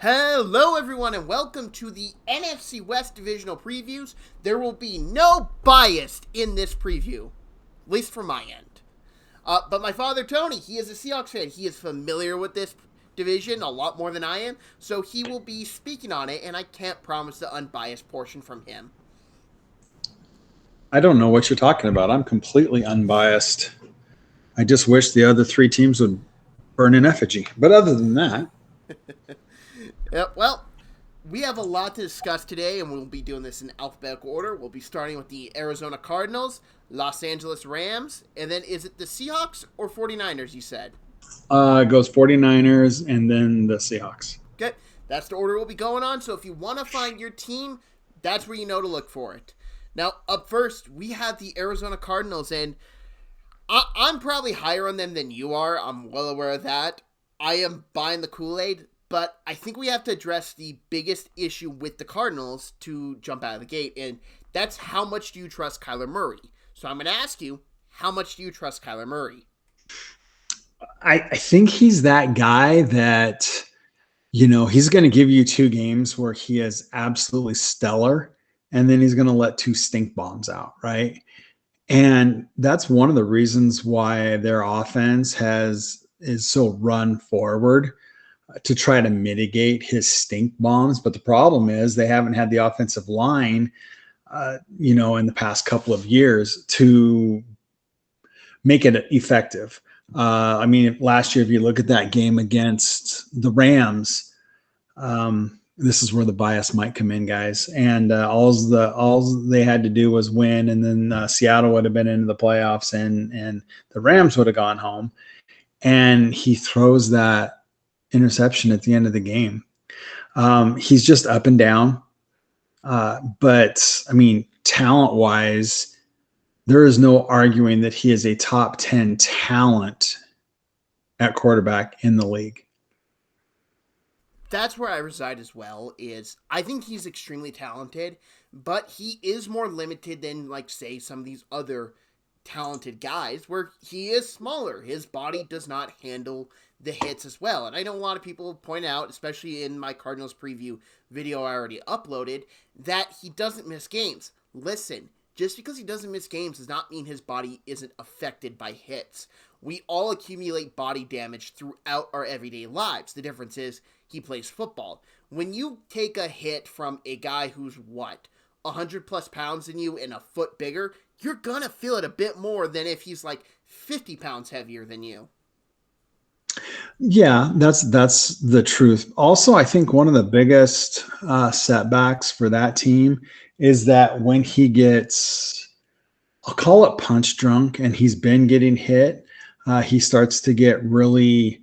Hello, everyone, and welcome to the NFC West Divisional Previews. There will be no bias in this preview, at least from my end. But my father, Tony, he is a Seahawks fan. He is familiar with this division a lot more than I am, so he will be speaking on it, and I can't promise the unbiased portion from him. I don't know what you're talking about. I'm completely unbiased. I just wish the other three teams would burn in effigy. But other than that, Well, we have a lot to discuss today, and we'll be doing this in alphabetical order. We'll be starting with the Arizona Cardinals, Los Angeles Rams, and then is it the Seahawks or 49ers, you said? it goes 49ers and then the Seahawks. Okay, that's the order we'll be going on, so if you want to find your team, that's where you know to look for it. Now, up first, we have the Arizona Cardinals, and I'm probably higher on them than you are. I'm well aware of that. I am buying the Kool-Aid, but I think we have to address the biggest issue with the Cardinals to jump out of the gate, and that's how much do you trust Kyler Murray? So I'm going to ask you, how much do you trust Kyler Murray? I think he's that guy that, he's going to give you 2 games where he is absolutely stellar, and then he's going to let 2 stink bombs out, right? And that's one of the reasons why their offense is so run forward, to try to mitigate his stink bombs. But the problem is they haven't had the offensive line, in the past couple of years to make it effective. Last year, if you look at that game against the Rams, this is where the bias might come in, guys. And all they had to do was win, and then Seattle would have been into the playoffs, and the Rams would have gone home. And he throws that interception at the end of the game. He's just up and down. But talent-wise, there is no arguing that he is a top 10 talent at quarterback in the league. That's where I reside as well, is I think he's extremely talented, but he is more limited than, say, some of these other talented guys where he is smaller. His body does not handle the hits as well. And I know a lot of people point out, especially in my Cardinals preview video I already uploaded, that he doesn't miss games. Listen, just because he doesn't miss games does not mean his body isn't affected by hits. We all accumulate body damage throughout our everyday lives. The difference is he plays football. When you take a hit from a guy who's 100 plus pounds than you and a foot bigger, you're gonna feel it a bit more than if he's 50 pounds heavier than you. Yeah, that's the truth. Also, I think one of the biggest setbacks for that team is that when he gets, I'll call it punch drunk, and he's been getting hit, he starts to get really,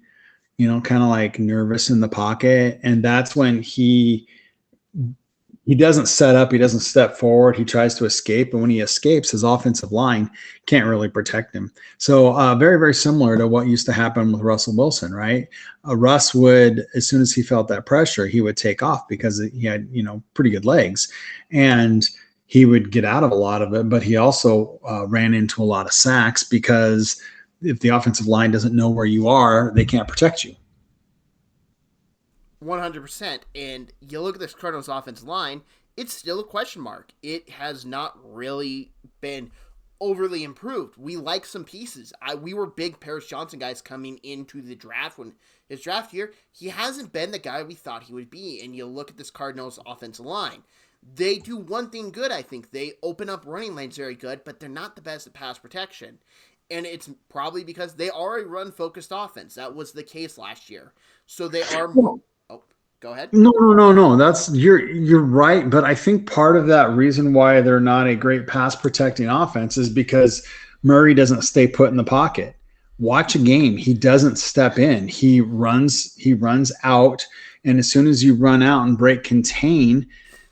kind of nervous in the pocket. And that's when he doesn't set up, he doesn't step forward, he tries to escape. And when he escapes, his offensive line can't really protect him. So very, very similar to what used to happen with Russell Wilson, right? Russ would, as soon as he felt that pressure, he would take off because he had, pretty good legs. And he would get out of a lot of it, but he also ran into a lot of sacks because if the offensive line doesn't know where you are, they can't protect you. 100%. And you look at this Cardinals offensive line, it's still a question mark. It has not really been overly improved. We like some pieces. We were big Paris Johnson guys coming into the draft. When his draft year, he hasn't been the guy we thought he would be. And you look at this Cardinals offensive line. They do one thing good, I think. They open up running lanes very good, but they're not the best at pass protection. And it's probably because they are a run-focused offense. That was the case last year. So they are more... Oh, go ahead. No. That's you're right. But I think part of that reason why they're not a great pass protecting offense is because Murray doesn't stay put in the pocket. Watch a game. He doesn't step in. He runs out. And as soon as you run out and break contain,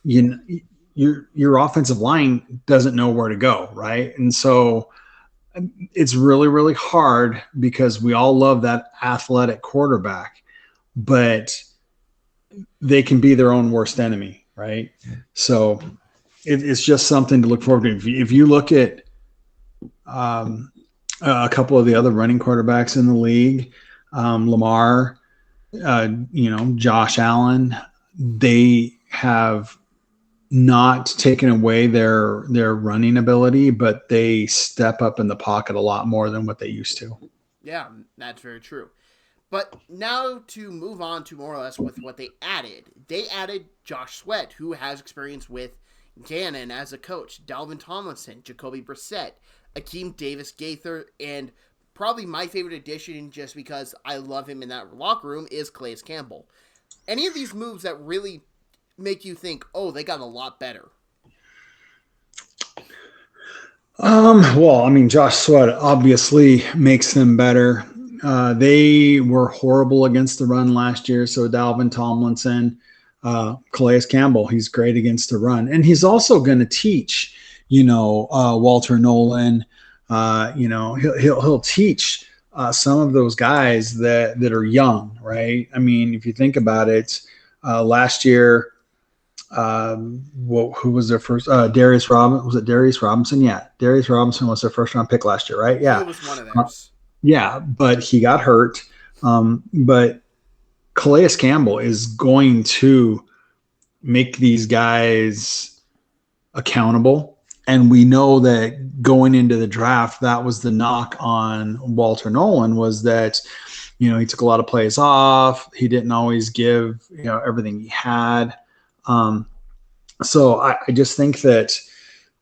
your offensive line doesn't know where to go, right? And so it's really, really hard because we all love that athletic quarterback, but they can be their own worst enemy, right? So it's just something to look forward to. If you look at a couple of the other running quarterbacks in the league, Lamar, Josh Allen, they have not taken away their running ability, but they step up in the pocket a lot more than what they used to. Yeah, that's very true. But now to move on to more or less with what they added Josh Sweat, who has experience with Gannon as a coach, Dalvin Tomlinson, Jacoby Brissett, Akeem Davis Gaither, and probably my favorite addition, just because I love him in that locker room, is Calais Campbell. Any of these moves that really make you think, oh, they got a lot better? Well, I mean, Josh Sweat obviously makes them better. They were horrible against the run last year. So Dalvin Tomlinson, Calais Campbell, he's great against the run, and he's also going to teach, Walter Nolan. He'll teach some of those guys that are young, right? I mean, if you think about it, last year who was their first? Darius Robinson. Was it Darius Robinson? Yeah, Darius Robinson was their first round pick last year, right? He Yeah, was one of uh, theirs. yeah, but he got hurt. But Calais Campbell is going to make these guys accountable. And we know that going into the draft, that was the knock on Walter Nolan, was that, he took a lot of plays off. He didn't always give, everything he had. Um, so I just think that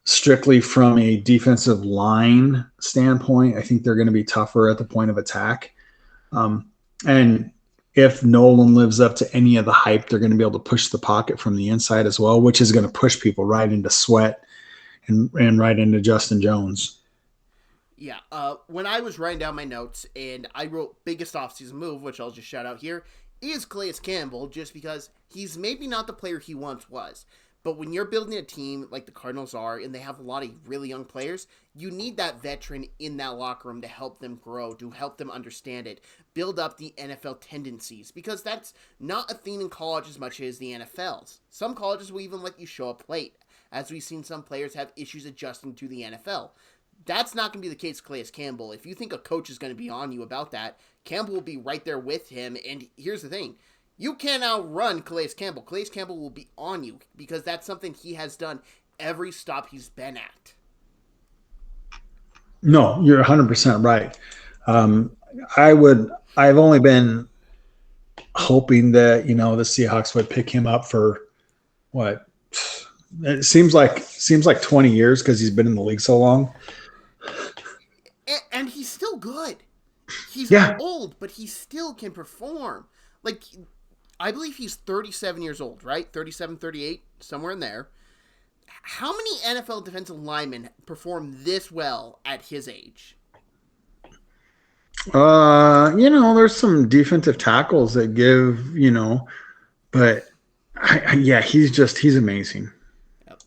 strictly from a defensive line standpoint, I think they're going to be tougher at the point of attack. And if Nolan lives up to any of the hype, they're going to be able to push the pocket from the inside as well, which is going to push people right into Sweat and right into Justin Jones. Yeah, when I was writing down my notes and I wrote biggest offseason move, which I'll just shout out here, is Calais Campbell, just because he's maybe not the player he once was. But when you're building a team like the Cardinals are, and they have a lot of really young players, you need that veteran in that locker room to help them grow, to help them understand it, build up the NFL tendencies, because that's not a theme in college as much as the NFL's. Some colleges will even let you show up late, as we've seen some players have issues adjusting to the NFL. That's not going to be the case with Calais Campbell. If you think a coach is going to be on you about that, Campbell will be right there with him. And here's the thing. You can't outrun Calais Campbell. Calais Campbell will be on you because that's something he has done every stop he's been at. No, you're 100% right. I've only been hoping that, the Seahawks would pick him up for what? It seems like 20 years because he's been in the league so long. And he's still good. He's Yeah. old, but he still can perform. Like, I believe he's 37 years old, right? 37, 38, somewhere in there. How many NFL defensive linemen perform this well at his age? There's some defensive tackles that give, but yeah, he's amazing. Yep.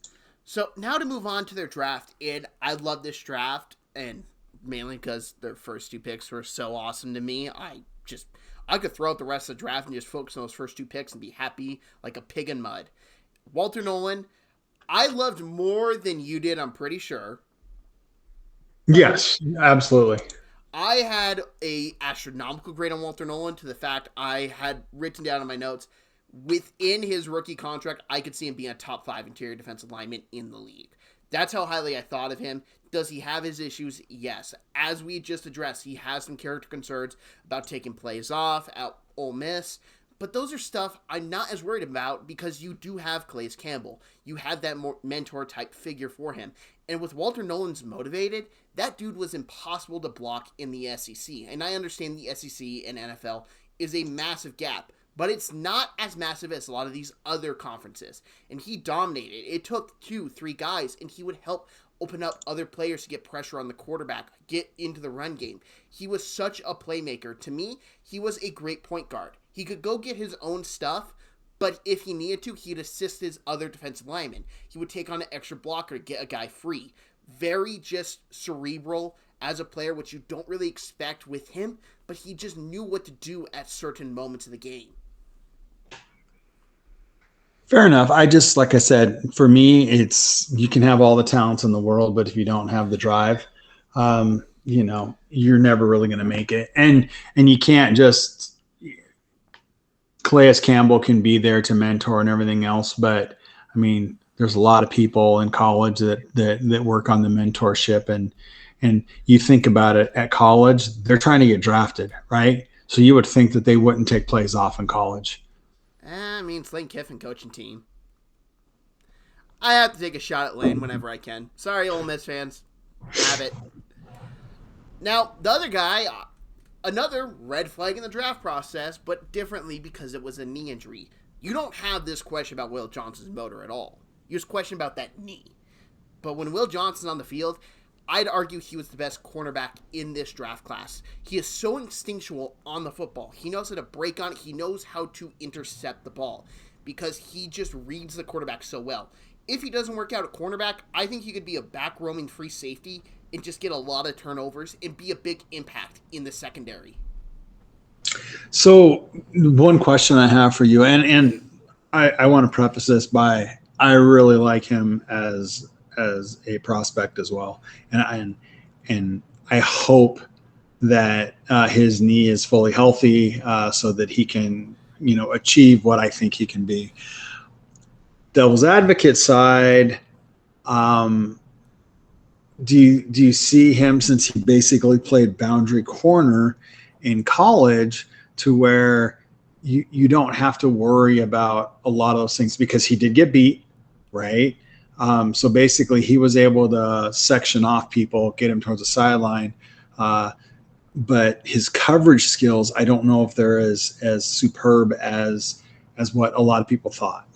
So now to move on to their draft, and I love this draft, and mainly because their first two picks were so awesome to me. I could throw out the rest of the draft and just focus on those first two picks and be happy like a pig in mud. Walter Nolan, I loved more than you did, I'm pretty sure. Yes, absolutely. I had a astronomical grade on Walter Nolan, to the fact I had written down in my notes, within his rookie contract, I could see him being a top 5 interior defensive lineman in the league. That's how highly I thought of him. Does he have his issues? Yes. As we just addressed, he has some character concerns about taking plays off at Ole Miss. But those are stuff I'm not as worried about because you do have Calais Campbell. You have that more mentor type figure for him. And with Walter Nolan's motivated, that dude was impossible to block in the SEC. And I understand the SEC and NFL is a massive gap, but it's not as massive as a lot of these other conferences. And he dominated. It took 2-3 guys, and he would help open up other players to get pressure on the quarterback, get into the run game. He was such a playmaker. To me, he was a great point guard. He could go get his own stuff, but if he needed to, he'd assist his other defensive linemen. He would take on an extra blocker to get a guy free. Very just cerebral as a player, which you don't really expect with him, but he just knew what to do at certain moments of the game. Fair enough. Like I said, for me, it's you can have all the talents in the world, but if you don't have the drive, you're never really going to make it. And you can't just Calais Campbell can be there to mentor and everything else, but I mean, there's a lot of people in college that work on the mentorship, and you think about it at college, they're trying to get drafted, right? So you would think that they wouldn't take plays off in college. I mean, it's Lane Kiffin coaching team. I have to take a shot at Lane whenever I can. Sorry, Ole Miss fans. Have it. Now, the other guy, another red flag in the draft process, but differently because it was a knee injury. You don't have this question about Will Johnson's motor at all. You just question about that knee. But when Will Johnson's on the field, I'd argue he was the best cornerback in this draft class. He is so instinctual on the football. He knows how to break on it. He knows how to intercept the ball because he just reads the quarterback so well. If he doesn't work out at cornerback, I think he could be a back roaming free safety and just get a lot of turnovers and be a big impact in the secondary. So one question I have for you, and I want to preface this by I really like him as a prospect as well, and I hope that his knee is fully healthy so that he can achieve what I think he can be. Devil's advocate side, do you see him, since he basically played boundary corner in college, to where you don't have to worry about a lot of those things because he did get beat, right? So basically he was able to section off people, get him towards the sideline. But his coverage skills, I don't know if they're as superb as what a lot of people thought.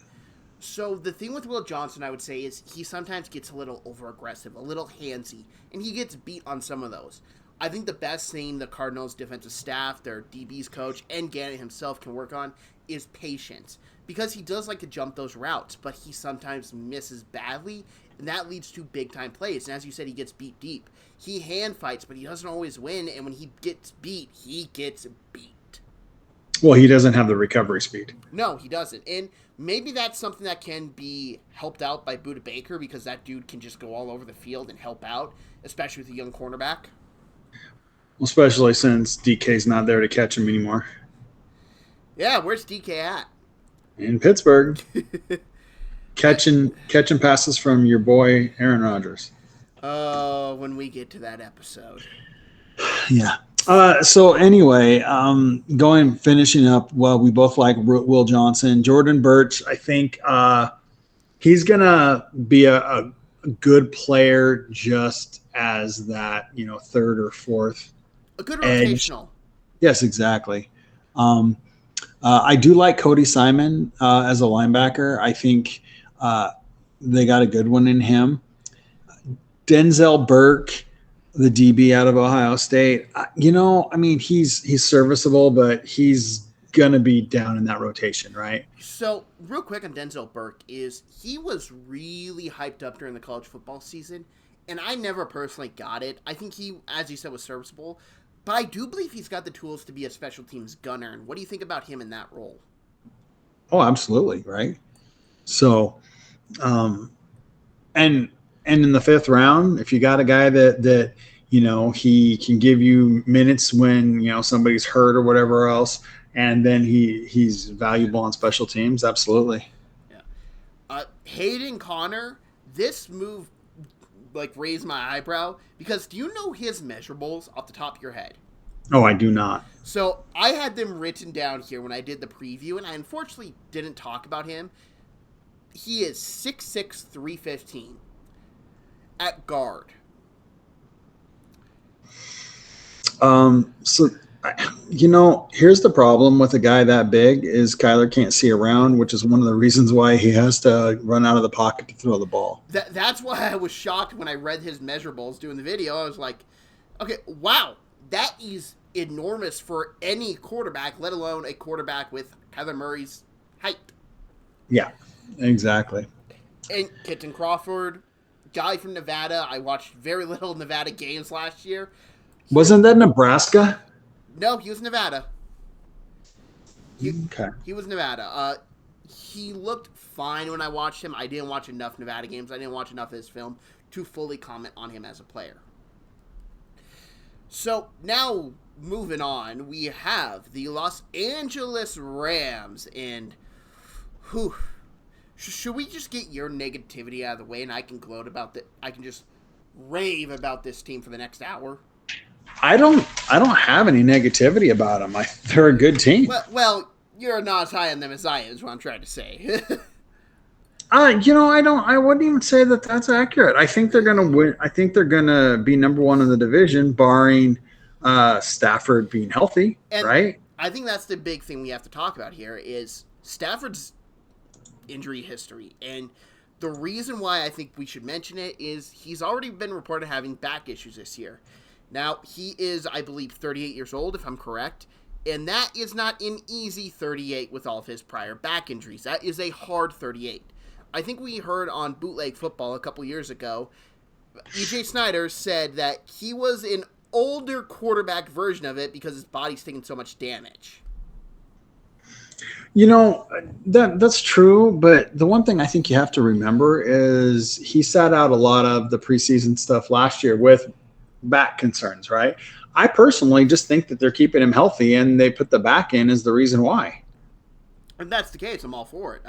So the thing with Will Johnson, I would say, is he sometimes gets a little over-aggressive, a little handsy, and he gets beat on some of those. I think the best thing the Cardinals' defensive staff, their DB's coach, and Gannon himself can work on is patience. Because he does like to jump those routes, but he sometimes misses badly, and that leads to big-time plays. And as you said, he gets beat deep. He hand fights, but he doesn't always win, and when he gets beat, he gets beat. Well, he doesn't have the recovery speed. No, he doesn't. And maybe that's something that can be helped out by Budda Baker, because that dude can just go all over the field and help out, especially with a young cornerback. Well, especially since DK's not there to catch him anymore. Yeah, where's DK at? In Pittsburgh. catching passes from your boy Aaron Rodgers. Oh, when we get to that episode. Yeah. So anyway, finishing up. Well, we both like Will Johnson, Jordan Birch. I think he's gonna be a good player, just as that third or fourth. A good edge. rotational. Yes, exactly. I do like Cody Simon as a linebacker. I think they got a good one in him. Denzel Burke, the DB out of Ohio State, he's serviceable, but he's going to be down in that rotation, right? So, real quick on Denzel Burke is he was really hyped up during the college football season, and I never personally got it. I think he, as you said, was serviceable, but I do believe he's got the tools to be a special teams gunner. And what do you think about him in that role? Oh, absolutely, right? So, and in the fifth round, if you got a guy that he can give you minutes when somebody's hurt or whatever else, and then he's valuable on special teams, absolutely. Yeah. Hayden Connor, this move raised my eyebrow, because do you know his measurables off the top of your head? Oh, I do not. So I had them written down here when I did the preview, and I unfortunately didn't talk about him. He is 6'6", 315 at guard. So here's the problem with a guy that big is Kyler can't see around, which is one of the reasons why he has to run out of the pocket to throw the ball. That's why I was shocked when I read his measurables doing the video. I was like, okay, wow, that is enormous for any quarterback, let alone a quarterback with Kyler Murray's height. Yeah, exactly. And Kitten Crawford, guy from Nevada. I watched very little Nevada games last year. Wasn't that Nebraska? No, he was Nevada. Okay. He was Nevada. He looked fine when I watched him. I didn't watch enough Nevada games. I didn't watch enough of his film to fully comment on him as a player. So now moving on, we have the Los Angeles Rams, and whew, should we just get your negativity out of the way, and I can gloat about that? I can just rave about this team for the next hour. I don't have any negativity about them. They're a good team. Well, you're not as high on them as I am. Is what I'm trying to say. I wouldn't even say that that's accurate. I think they're going to win. I think they're going to be number one in the division, barring Stafford being healthy, and right? I think that's the big thing we have to talk about here is Stafford's injury history. And the reason why I think we should mention it is he's already been reported having back issues this year. Now, he is, I believe, 38 years old, if I'm correct. And that is not an easy 38 with all of his prior back injuries. That is a hard 38. I think we heard on Bootleg Football a couple years ago, E.J. Snyder said that he was an older quarterback version of it because his body's taking so much damage. That's true, but the one thing I think you have to remember is he sat out a lot of the preseason stuff last year with back concerns, right? I personally just think that they're keeping him healthy, and they put the back in as the reason why. If that's the case, I'm all for it.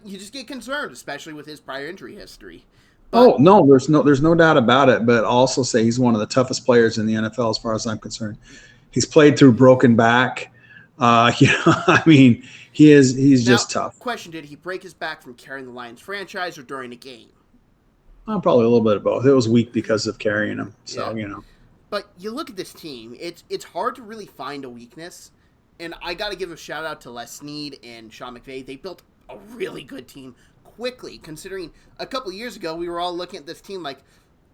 You just get concerned, especially with his prior injury history. But, no, there's no doubt about it. But I'll also say he's one of the toughest players in the NFL as far as I'm concerned. He's played through broken back. He's just tough. Question: did he break his back from carrying the Lions franchise or during a game? Probably a little bit of both. It was weak because of carrying him. So yeah. But you look at this team; it's hard to really find a weakness. And I got to give a shout out to Les Snead and Sean McVay. They built a really good team quickly, considering a couple of years ago we were all looking at this team like,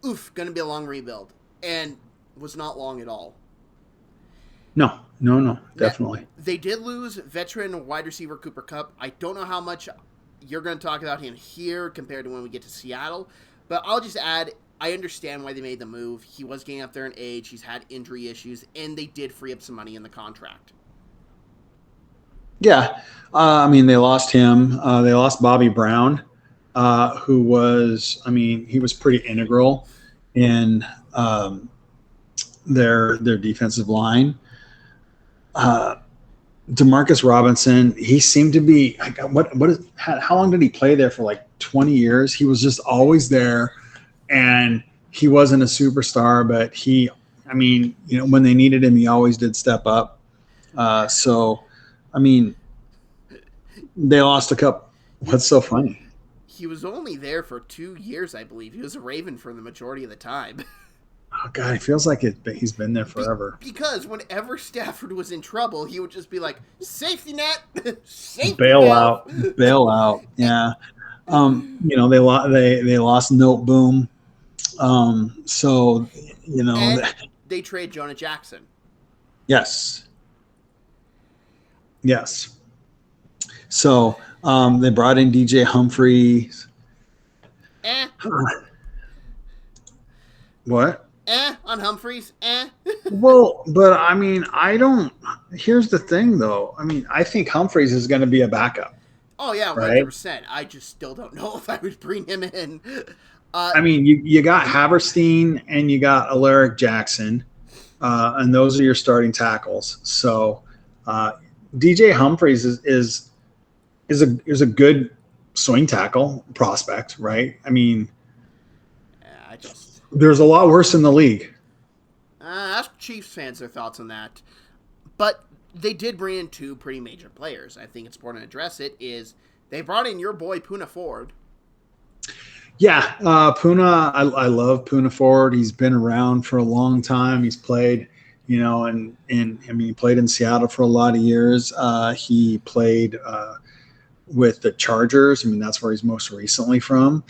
oof, going to be a long rebuild, and it was not long at all. No, definitely. They did lose veteran wide receiver Cooper Kupp. I don't know how much you're going to talk about him here compared to when we get to Seattle, but I'll just add, I understand why they made the move. He was getting up there in age. He's had injury issues, and they did free up some money in the contract. Yeah. They lost him. They lost Bobby Brown, who was, he was pretty integral in their defensive line. Demarcus Robinson, he seemed to be, how long did he play there for? Like 20 years? He was just always there, and he wasn't a superstar, but when they needed him, he always did step up. They lost a couple. What's so funny? He was only there for 2 years, I believe. He was a Raven for the majority of the time. Oh, God, it feels like he's been there forever. Because whenever Stafford was in trouble, he would just be like, safety net, safety bail out. Yeah. They lost Note Boom. And they trade Jonah Jackson. Yes. So they brought in DJ Humphries. What? On Humphries. Well, but here's the thing, though. I think Humphries is going to be a backup. Oh, yeah, 100%. Right? I just still don't know if I would bring him in. You got Haverstein and you got Alaric Jackson, and those are your starting tackles. So DJ Humphries is a good swing tackle prospect, right? There's a lot worse in the league. Ask Chiefs fans their thoughts on that. But they did bring in two pretty major players. I think it's important to address it. Is they brought in your boy Poona Ford. Yeah, Poona. I love Poona Ford. He's been around for a long time. He's played, he played in Seattle for a lot of years. He played with the Chargers. That's where he's most recently from.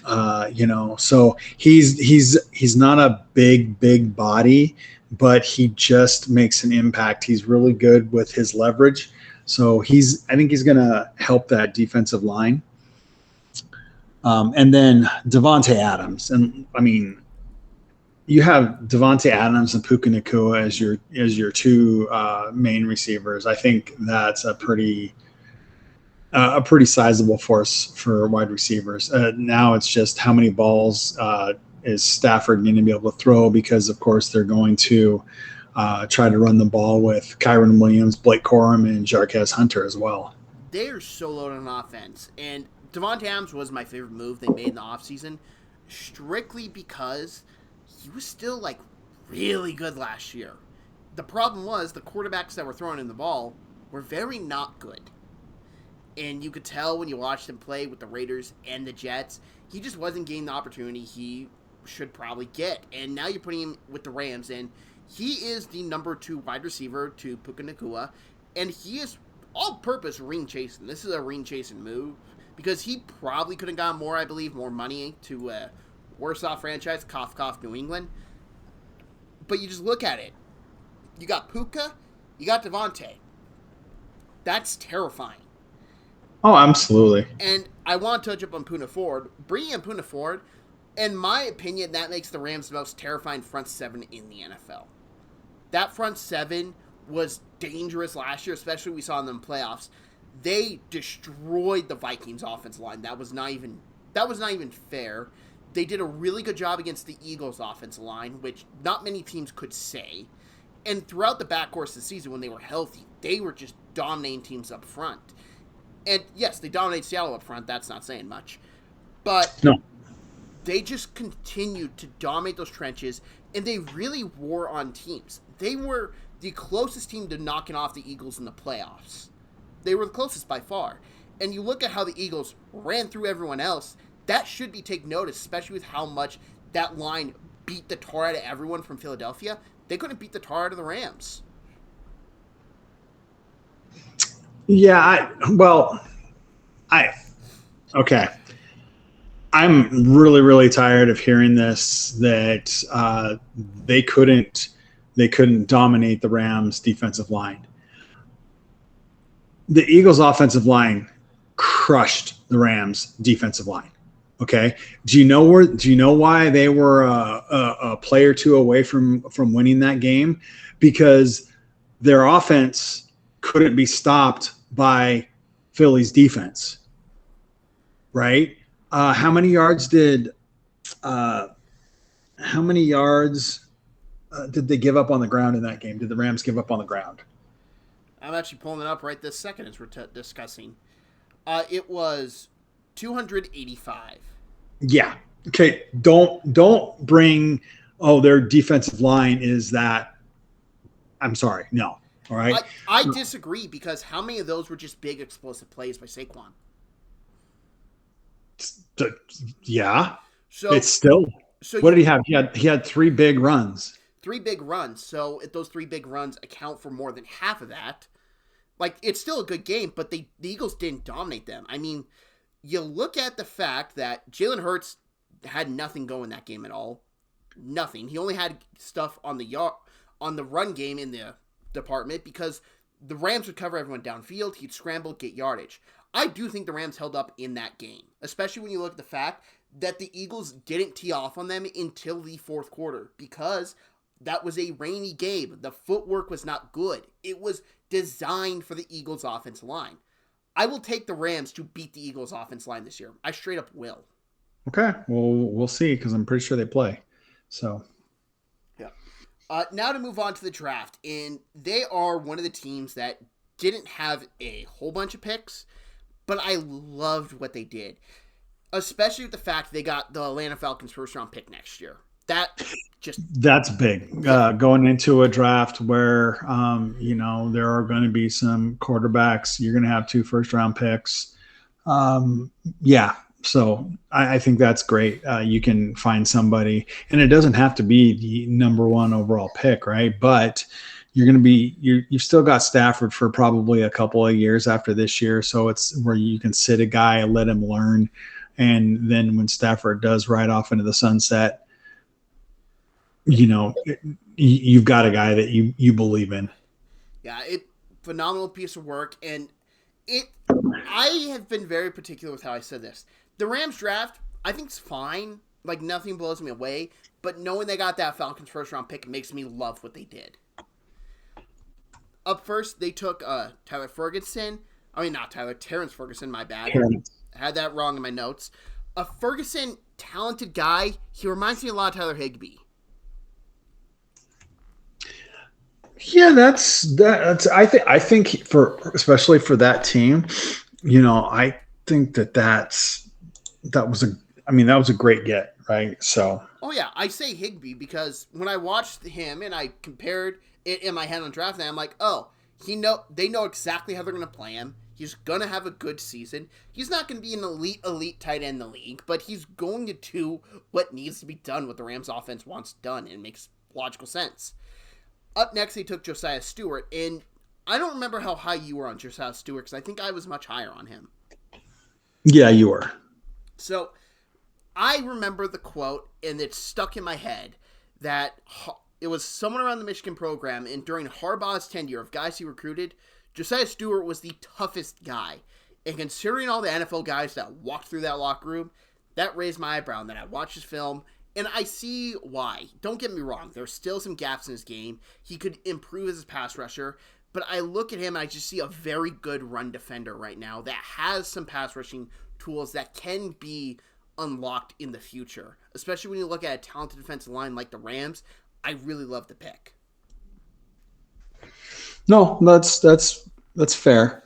So he's not a big body, but he just makes an impact. He's really good with his leverage. So I think he's going to help that defensive line. And then Devontae Adams. And you have Devontae Adams and Puka Nacua as your two main receivers. I think that's a pretty sizable force for wide receivers. Now it's just how many balls is Stafford going to be able to throw? Because, of course, they're going to try to run the ball with Kyron Williams, Blake Corum, and Jarquez Hunter as well. They are so loaded on offense. And Devontae Adams was my favorite move they made in the offseason, strictly because he was still, like, really good last year. The problem was the quarterbacks that were throwing in the ball were very not good. And you could tell when you watched him play with the Raiders and the Jets, he just wasn't getting the opportunity he should probably get. And now you're putting him with the Rams, and he is the number 2 wide receiver to Puka Nacua, and he is all-purpose ring chasing. This is a ring chasing move because he probably could have gotten more, I believe, more money to worse off franchise, cough, New England. But you just look at it. You got Puka, you got Devontae. That's terrifying. Oh, absolutely. And I want to touch up on Poona Ford. Bringing in Poona Ford, in my opinion, that makes the Rams the most terrifying front seven in the NFL. That front seven was dangerous last year, especially we saw in the playoffs. They destroyed the Vikings offensive line. That was not even fair. They did a really good job against the Eagles offensive line, which not many teams could say. And throughout the back course of the season, when they were healthy, they were just dominating teams up front. And yes, they dominated Seattle up front. That's not saying much. But no, they just continued to dominate those trenches, and they really wore on teams. They were the closest team to knocking off the Eagles in the playoffs. They were the closest by far. And you look at how the Eagles ran through everyone else, that should be taken notice, especially with how much that line beat the tar out of everyone from Philadelphia. They couldn't beat the tar out of the Rams. Yeah, okay. I'm really, really tired of hearing this, that they couldn't dominate the Rams' defensive line. The Eagles' offensive line crushed the Rams' defensive line. Okay. Do you know why they were a play or two away from winning that game? Because their offense couldn't be stopped by Philly's defense. Right? How many yards did they give up on the ground in that game? Did the Rams give up on the ground? I'm actually pulling it up right this second as we're discussing. It was 285. Yeah. Okay. Don't bring, their defensive line is that. I'm sorry. No. All right. I disagree, because how many of those were just big explosive plays by Saquon? Yeah. So it's still. So what did he have? He had 3 big runs. 3 big runs. So if those 3 big runs account for more than half of that, like, it's still a good game, but the Eagles didn't dominate them. I mean, you look at the fact that Jalen Hurts had nothing going that game at all. Nothing. He only had stuff on the run game in the department, because the Rams would cover everyone downfield. He'd scramble, get yardage. I do think the Rams held up in that game, especially when you look at the fact that the Eagles didn't tee off on them until the fourth quarter, because that was a rainy game. The footwork was not good. It was designed for the Eagles' offensive line. I will take the Rams to beat the Eagles' offensive line this year. I straight up will. Okay, well, we'll see, because I'm pretty sure they play. So, yeah. Now to move on to the draft, and they are one of the teams that didn't have a whole bunch of picks, but I loved what they did, especially with the fact they got the Atlanta Falcons first-round pick next year. That's big. Going into a draft where there are going to be some quarterbacks. You're going to have 2 first-round picks. So I think that's great. You can find somebody, and it doesn't have to be the number 1 overall pick, right? But you've still got Stafford for probably a couple of years after this year, so it's where you can sit a guy and let him learn, and then when Stafford does ride off into the sunset, you've got a guy that you believe in. Yeah, phenomenal piece of work, and I have been very particular with how I said this. The Rams draft, I think, is fine. Like, nothing blows me away, but knowing they got that Falcons first round pick makes me love what they did. Up first, they took Terrence Ferguson. My bad. I had that wrong in my notes. a Ferguson talented guy. He reminds me a lot of Tyler Higbee. Yeah, that's I think for especially for that team, I think that was a I mean that was a great get, right? So Oh yeah, I say Higbee because when I watched him and I compared it in my head on draft day, I'm like, oh, they know exactly how they're gonna play him. He's gonna have a good season. He's not gonna be an elite tight end in the league, but he's going to do what needs to be done, what the Rams offense wants done, and it makes logical sense. Up next, they took Josiah Stewart, and I don't remember how high you were on Josiah Stewart because I think I was much higher on him. yeah, you were. So I remember the quote, and it's stuck in my head, that it was someone around the Michigan program, and during Harbaugh's tenure of guys he recruited, Josiah Stewart was the toughest guy. And considering all the NFL guys that walked through that locker room, that raised my eyebrow. And then I watched his film, and I see why. Don't get me wrong, there's still some gaps in his game. He could improve as a pass rusher, but I look at him and I just see a very good run defender right now that has some pass rushing tools that can be unlocked in the future. Especially when you look at a talented defensive line like the Rams, I really love the pick. No, that's fair.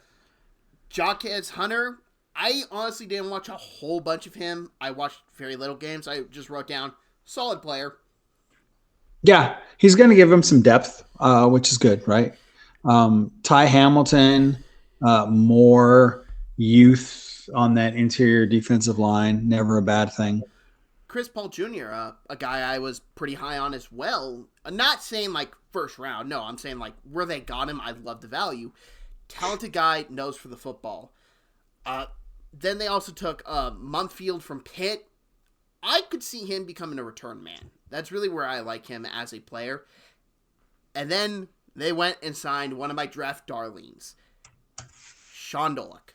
Jaquez Hunter, I honestly didn't watch a whole bunch of him. I watched very little games. I just wrote down solid player. Yeah, he's going to give him some depth, which is good, right? Ty Hamilton, more youth on that interior defensive line, never a bad thing. Chris Paul Jr., a guy I was pretty high on as well. I'm not saying like first round. No, I'm saying like where they got him, I love the value. Talented guy, knows for the football. Then they also took Muntfield from Pitt. I could see him becoming a return man. That's really where I like him as a player. And then they went and signed one of my draft darlings, Sean Dolick.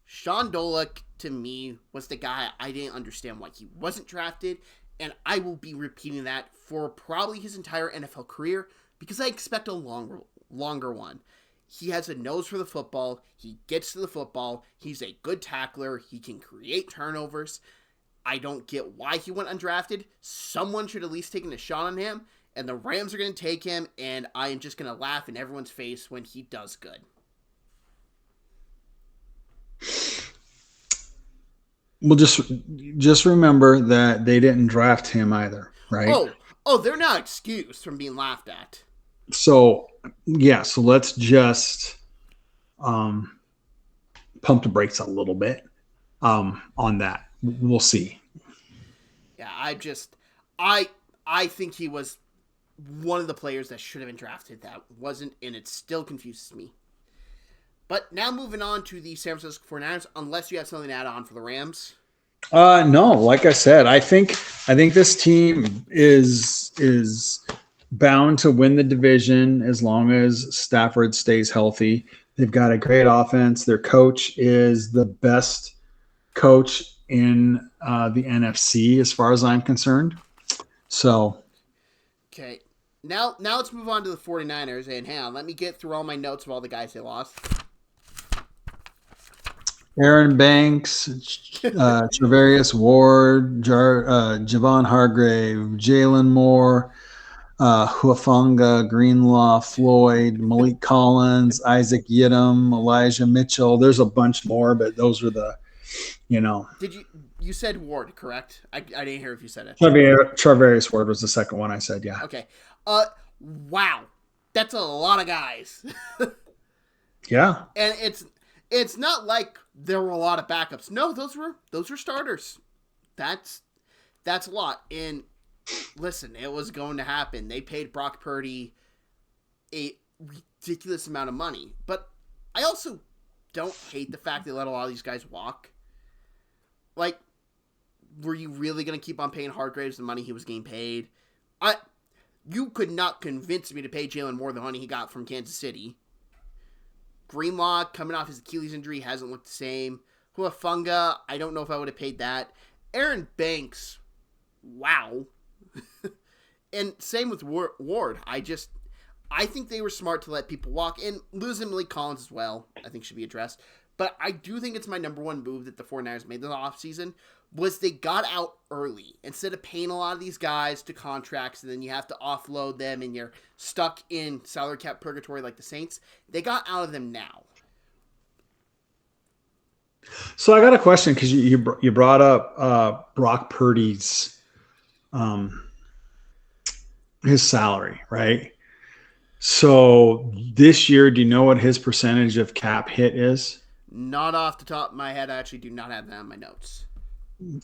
Sean Dolick, to me, was the guy I didn't understand why he wasn't drafted, and I will be repeating that for probably his entire NFL career because I expect a longer one. He has a nose for the football. He gets to the football. He's a good tackler. He can create turnovers. I don't get why he went undrafted. Someone should at least take a shot on him, and the Rams are going to take him, and I am just going to laugh in everyone's face when he does good. Well, just remember that they didn't draft him either, right? Oh, they're not excused from being laughed at. So, yeah, so let's just pump the brakes a little bit on that. We'll see. Yeah, I think he was one of the players that should have been drafted that wasn't, and it still confuses me. But now moving on to the San Francisco 49ers, unless you have something to add on for the Rams. No, like I said, I think this team is bound to win the division as long as Stafford stays healthy. They've got a great offense. Their coach is the best coach in the NFC as far as I'm concerned. So, okay. Now let's move on to the 49ers. And hang on, let me get through all my notes of all the guys they lost. Aaron Banks, Travarius Ward, Javon Hargrave, Jalen Moore, Huafunga, Greenlaw, Floyd, Malik Collins, Isaac Yiddom, Elijah Mitchell. There's a bunch more, but those were the, Did you said Ward, correct? I didn't hear if you said it. Travarius Ward was the second one I said, yeah. Okay. Wow. That's a lot of guys. Yeah. And it's not like there were a lot of backups. No, those were starters. That's a lot. And listen, it was going to happen. They paid Brock Purdy a ridiculous amount of money. But I also don't hate the fact they let a lot of these guys walk. Like, were you really going to keep on paying Hargraves the money he was getting paid? You could not convince me to pay Jalen Moore the money he got from Kansas City. Greenlaw, coming off his Achilles injury, hasn't looked the same. Huafunga, I don't know if I would have paid that. Aaron Banks, wow. And same with Ward. I think they were smart to let people walk. And losing Malik Collins as well, I think should be addressed. but I do think it's my number one move that the 49ers made this offseason was they got out early. Instead of paying a lot of these guys to contracts and then you have to offload them and you're stuck in salary cap purgatory like the Saints, they got out of them now. So I got a question because you brought up Brock Purdy's his salary, right? So this year, do you know what his percentage of cap hit is? Not off the top of my head. I actually do not have that on my notes.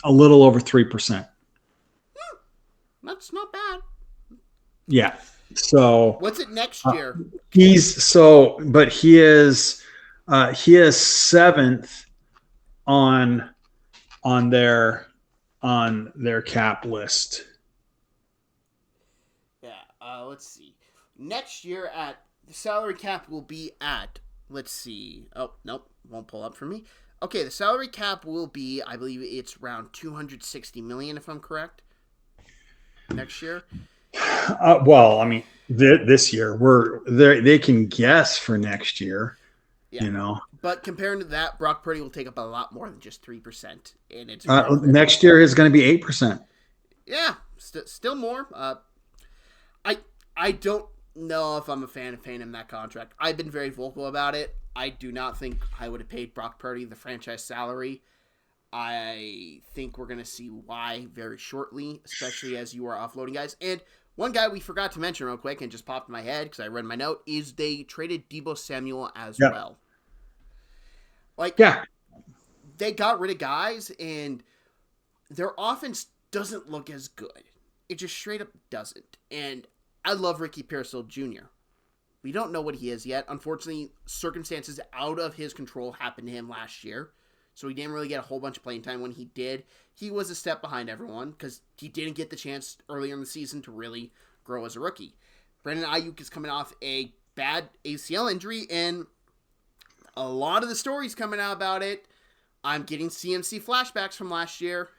A little over 3%. That's not bad. Yeah. So what's it next year? He is seventh on their cap list. Yeah. Let's see. Next year at the salary cap will be at, let's see. Oh, nope. Won't pull up for me. Okay, the salary cap will be, I believe it's around $260 million, if I'm correct. Next year. Well, I mean, this year they can guess for next year. Yeah. You know, but comparing to that, Brock Purdy will take up a lot more than just 3%, and it's next year is going to be 8%. Yeah, still more. I don't know if I'm a fan of paying him that contract. I've been very vocal about it. I do not think I would have paid Brock Purdy the franchise salary. I think we're going to see why very shortly, especially as you are offloading guys. And one guy we forgot to mention real quick and just popped in my head because I read my note is they traded Deebo Samuel as well. They got rid of guys and their offense doesn't look as good. It just straight up doesn't. And I love Ricky Pearsall Jr. We don't know what he is yet. Unfortunately, circumstances out of his control happened to him last year. So he didn't really get a whole bunch of playing time. When he did, he was a step behind everyone because he didn't get the chance earlier in the season to really grow as a rookie. Brandon Ayuk is coming off a bad ACL injury, and a lot of the stories coming out about it, I'm getting CMC flashbacks from last year.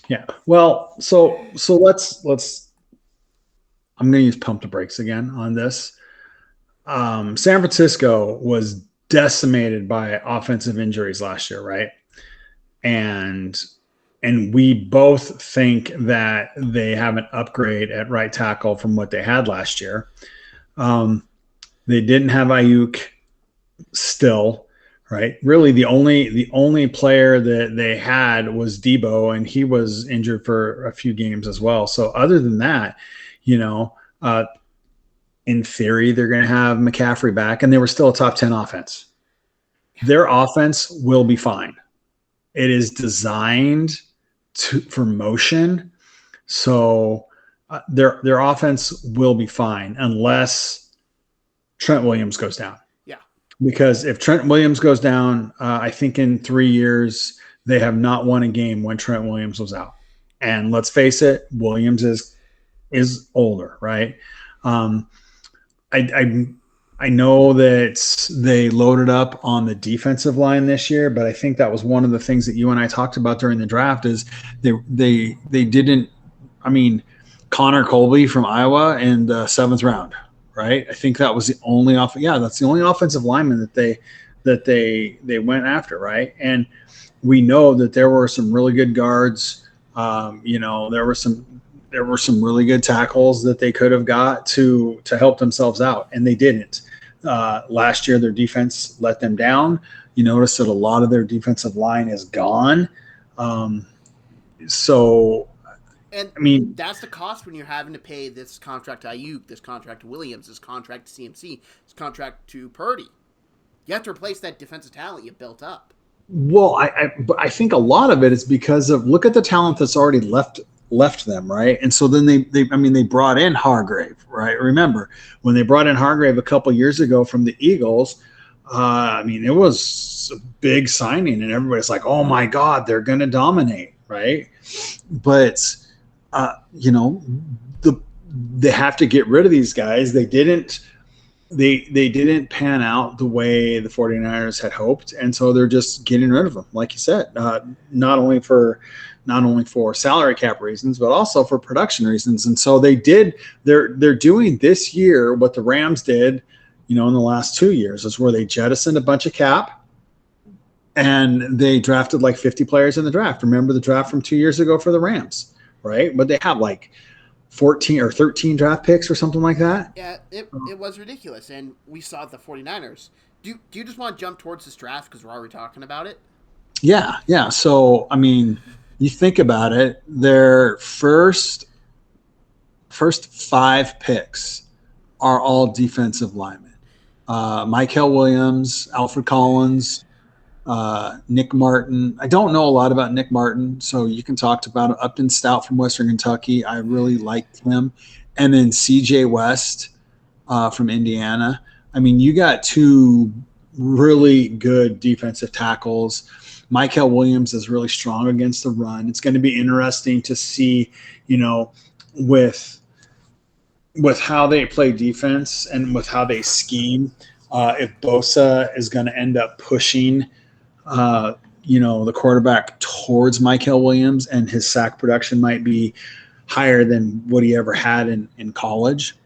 Yeah. Well, so let's I'm going to use pump the brakes again on this. San Francisco was decimated by offensive injuries last year, right? And we both think that they have an upgrade at right tackle from what they had last year. They didn't have Ayuk still, right? Really, the only player that they had was Deebo, and he was injured for a few games as well. So other than that, in theory, they're going to have McCaffrey back, and they were still a top 10 offense. Their offense will be fine. It is designed for motion, so their offense will be fine unless Trent Williams goes down. Yeah. Because if Trent Williams goes down, I think in 3 years they have not won a game when Trent Williams was out. And let's face it, Williams is older, right? I know that they loaded up on the defensive line this year, but I think that was one of the things that you and I talked about during the draft is they didn't. I mean, Connor Colby from Iowa in the 7th round, right? I think that was the only that's the only offensive lineman that they went after, right? And we know that there were some really good guards. There were some really good tackles that they could have got to help themselves out, and they didn't. Last year, their defense let them down. You notice that a lot of their defensive line is gone. That's the cost when you're having to pay this contract to Ayuk, this contract to Williams, this contract to CMC, this contract to Purdy. You have to replace that defensive talent you built up. Well, I think a lot of it is because of look at the talent that's already left them, right? And so then they brought in Hargrave, right? Remember when they brought in Hargrave a couple years ago from the Eagles, it was a big signing and everybody's like, oh my God, they're going to dominate, right? But, they have to get rid of these guys. They didn't pan out the way the 49ers had hoped. And so they're just getting rid of them. Like you said, not only for salary cap reasons, but also for production reasons. And so they're doing this year what the Rams did, in the last 2 years is where they jettisoned a bunch of cap and they drafted like 50 players in the draft. Remember the draft from 2 years ago for the Rams, right? But they have like 14 or 13 draft picks or something like that. Yeah, it was ridiculous, and we saw the 49ers. Do you just want to jump towards this draft because we're already talking about it? Yeah, yeah. So, I mean, you think about it, their first 5 picks are all defensive linemen. Mykel Williams, Alfred Collins, Nick Martin. I don't know a lot about Nick Martin, so you can talk about Upton Stout from Western Kentucky. I really liked him. And then CJ West from Indiana. I mean, you got 2 really good defensive tackles. Mykel Williams is really strong against the run. It's going to be interesting to see, with how they play defense and with how they scheme, if Bosa is going to end up pushing, the quarterback towards Mykel Williams, and his sack production might be higher than what he ever had in college.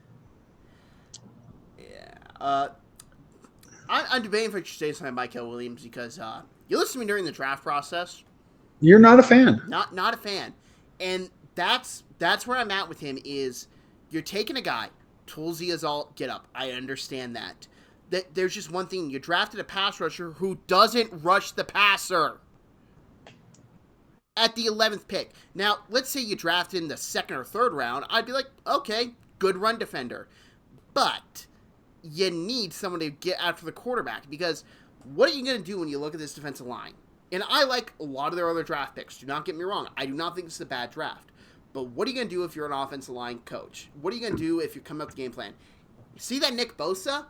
Yeah. I'm debating if I should say something about Mykel Williams because you listened to me during the draft process. You're not a fan. Not a fan. And that's where I'm at with him is you're taking a guy, toolsy as all get up. I understand that. There's just one thing. You drafted a pass rusher who doesn't rush the passer at the 11th pick. Now, let's say you draft in the 2nd or 3rd round. I'd be like, okay, good run defender. But you need someone to get after the quarterback because what are you going to do when you look at this defensive line? And I like a lot of their other draft picks. Do not get me wrong. I do not think this is a bad draft. But what are you going to do if you're an offensive line coach? What are you going to do if you're coming up with a game plan? See that Nick Bosa?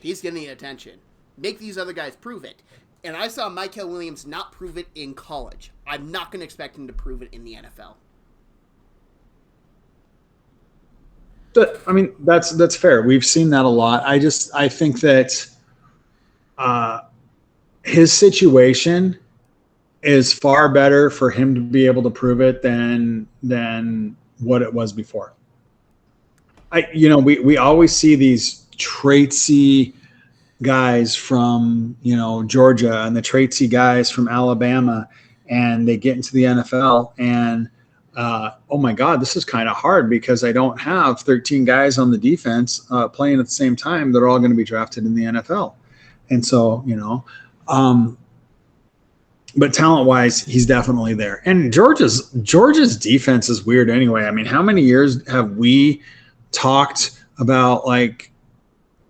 He's going to need attention. Make these other guys prove it. And I saw Mykel Williams not prove it in college. I'm not going to expect him to prove it in the NFL. I mean, that's fair. We've seen that a lot. I think that his situation is far better for him to be able to prove it than what it was before. We always see these traitsy guys from Georgia and the traitsy guys from Alabama, and they get into the NFL and oh my God, this is kind of hard because I don't have 13 guys on the defense playing at the same time that are all going to be drafted in the NFL. And so, but talent-wise, he's definitely there. And Georgia's defense is weird anyway. I mean, how many years have we talked about, like,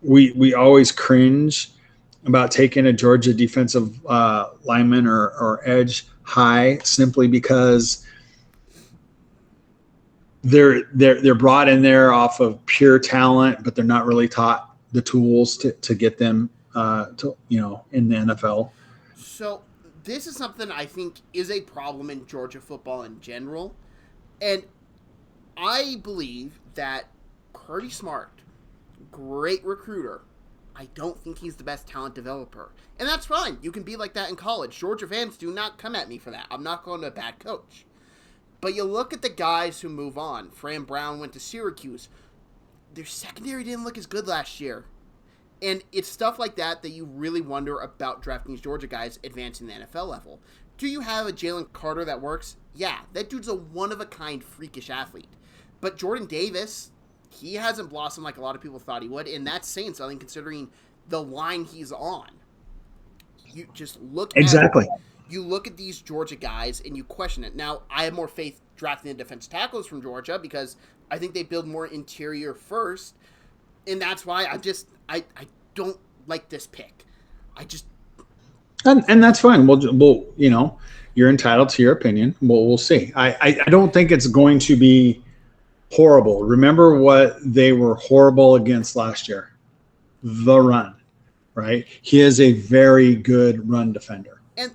we always cringe about taking a Georgia defensive lineman or edge high simply because they're brought in there off of pure talent, but they're not really taught the tools to get them in the NFL. So this is something I think is a problem in Georgia football in general. And I believe that Kirby Smart, great recruiter, I don't think he's the best talent developer. And that's fine. You can be like that in college. Georgia fans, do not come at me for that. I'm not calling him a bad coach. But you look at the guys who move on. Fran Brown went to Syracuse. Their secondary didn't look as good last year. And it's stuff like that that you really wonder about drafting these Georgia guys advancing the NFL level. Do you have a Jalen Carter that works? Yeah, that dude's a one-of-a-kind freakish athlete. But Jordan Davis, he hasn't blossomed like a lot of people thought he would, and that's saying something considering the line he's on. You just look exactly. You look at these Georgia guys and you question it. Now, I have more faith drafting the defense tackles from Georgia because I think they build more interior first, and that's why I don't like this pick. And that's fine. We'll you're entitled to your opinion. We'll see. I don't think it's going to be horrible. Remember what they were horrible against last year? The run, right? He is a very good run defender. And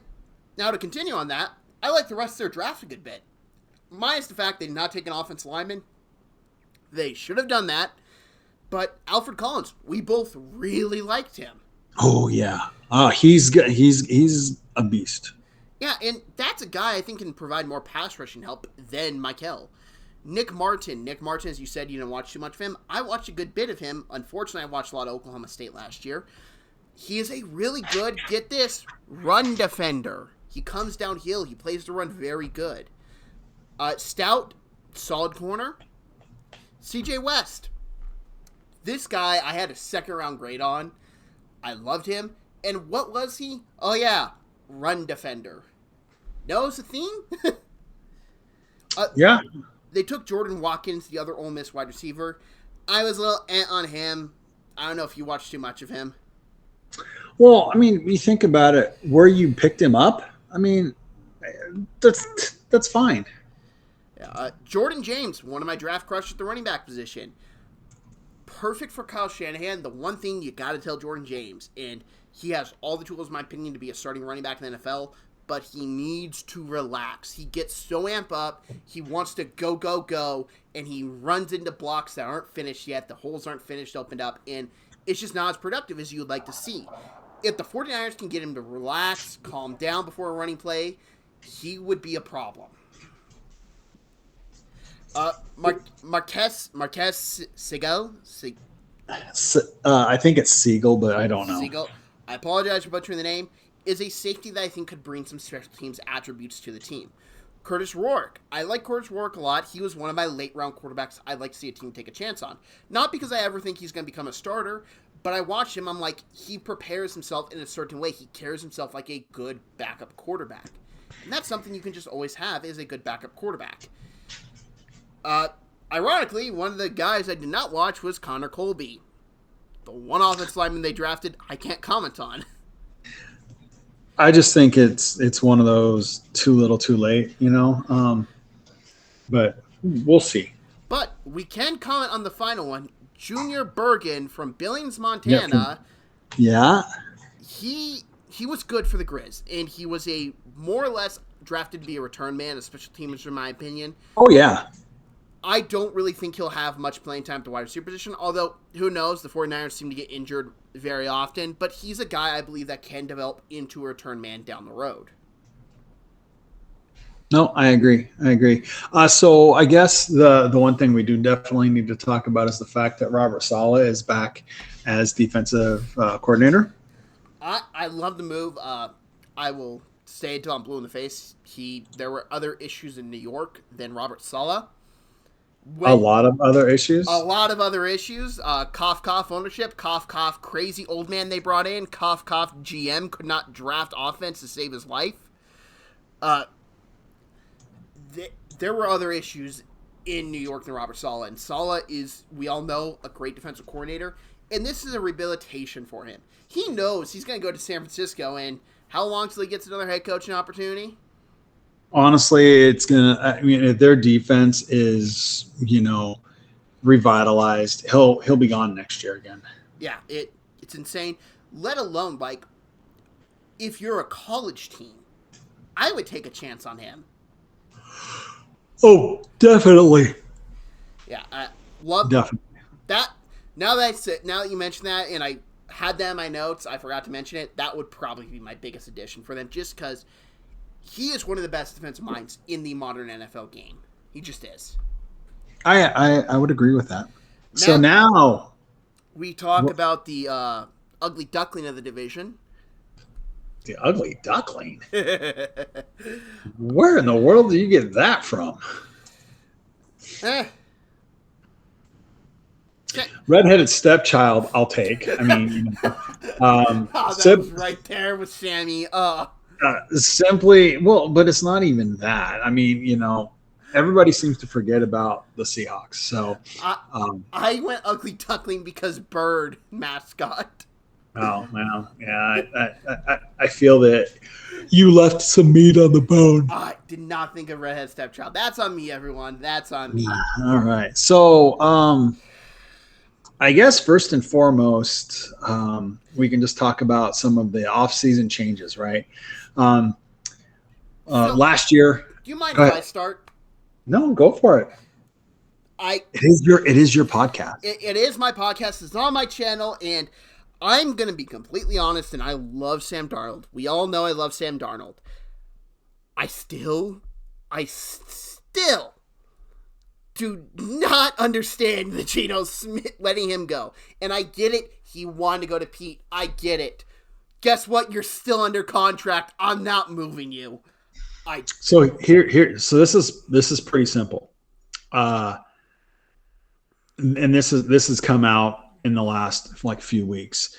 now to continue on that, I like the rest of their draft a good bit. Minus the fact they did not take an offensive lineman. They should have done that. But Alfred Collins, we both really liked him. Oh yeah, he's good. He's a beast. Yeah, and that's a guy I think can provide more pass rushing help than Mykel. Nick Martin. Nick Martin, as you said, you didn't watch too much of him. I watched a good bit of him. Unfortunately, I watched a lot of Oklahoma State last year. He is a really good, get this, run defender. He comes downhill. He plays the run very good. Stout, solid corner. CJ West. This guy, I had a second-round grade on. I loved him. And what was he? Oh, yeah, run defender. Knows the theme? Yeah. They took Jordan Watkins, the other Ole Miss wide receiver. I was a little on him. I don't know if you watched too much of him. Well, I mean, you think about it, where you picked him up, I mean, that's fine. Yeah, Jordan James, one of my draft crushes at the running back position. Perfect for Kyle Shanahan. The one thing you got to tell Jordan James, and he has all the tools, in my opinion, to be a starting running back in the NFL, but he needs to relax. He gets so amped up, he wants to go, go, go, and he runs into blocks that aren't finished yet. The holes aren't finished, opened up, and it's just not as productive as you would like to see. If the 49ers can get him to relax, calm down before a running play, he would be a problem. Marquez Siegel? I think it's Siegel, but I don't know. Siegel. I apologize for butchering the name. Is a safety that I think could bring some special teams attributes to the team. Curtis Rourke. I like Curtis Rourke a lot. He was one of my late-round quarterbacks I'd like to see a team take a chance on. Not because I ever think he's going to become a starter, but I watch him, I'm like, he prepares himself in a certain way. He carries himself like a good backup quarterback. And that's something you can just always have, is a good backup quarterback. Ironically, one of the guys I did not watch was Connor Colby. The one offensive lineman they drafted, I can't comment on. I just think it's one of those too little too late, you know? But we'll see. But we can comment on the final one. Junior Bergen from Billings, Montana. Yeah. He was good for the Grizz, and he was a more or less drafted to be a return man, a special teamer, in my opinion. Oh, yeah. I don't really think he'll have much playing time at the wide receiver position, although, who knows, the 49ers seem to get injured very often, but he's a guy I believe that can develop into a return man down the road. No, I agree. So I guess the one thing we do definitely need to talk about is the fact that Robert Saleh is back as defensive coordinator. I love the move. I will say until I'm blue in the face. There were other issues in New York than Robert Saleh. A lot of other issues. Cough, cough ownership. Cough, cough crazy old man they brought in. Cough, cough GM could not draft offense to save his life. There were other issues in New York than Robert Saleh. And Saleh is, we all know, a great defensive coordinator. And this is a rehabilitation for him. He knows he's going to go to San Francisco. And how long till he gets another head coaching opportunity? Honestly, it's going to, I mean, if their defense is, revitalized, he'll be gone next year again. Yeah, it's insane. Let alone, like, if you're a college team, I would take a chance on him. Oh, definitely. Yeah, I love that. Now that you mention that, and I had that in my notes, I forgot to mention it, that would probably be my biggest addition for them, just because he is one of the best defensive minds in the modern NFL game. He just is. I would agree with that. So now we talk about the ugly duckling of the division. The ugly duckling? Where in the world do you get that from? Redheaded stepchild, I'll take. I mean, that was right there with Sammy. Simply, well, but it's not even that. I mean, everybody seems to forget about the Seahawks. So I went ugly duckling because bird mascot. Oh, well, yeah. I feel that you left some meat on the bone. I did not think of redhead stepchild. That's on me, everyone. That's on me. All right. So, I guess first and foremost, we can just talk about some of the off-season changes, right? Last year. Do you mind if I start? No, go for it. It is your podcast. It is my podcast. It's on my channel, and I'm going to be completely honest, and I love Sam Darnold. We all know I love Sam Darnold. I still do not understand the Geno Smith letting him go. And I get it. He wanted to go to Pete. I get it. Guess what? You're still under contract. I'm not moving you. So so this is pretty simple. And this has come out in the last like few weeks.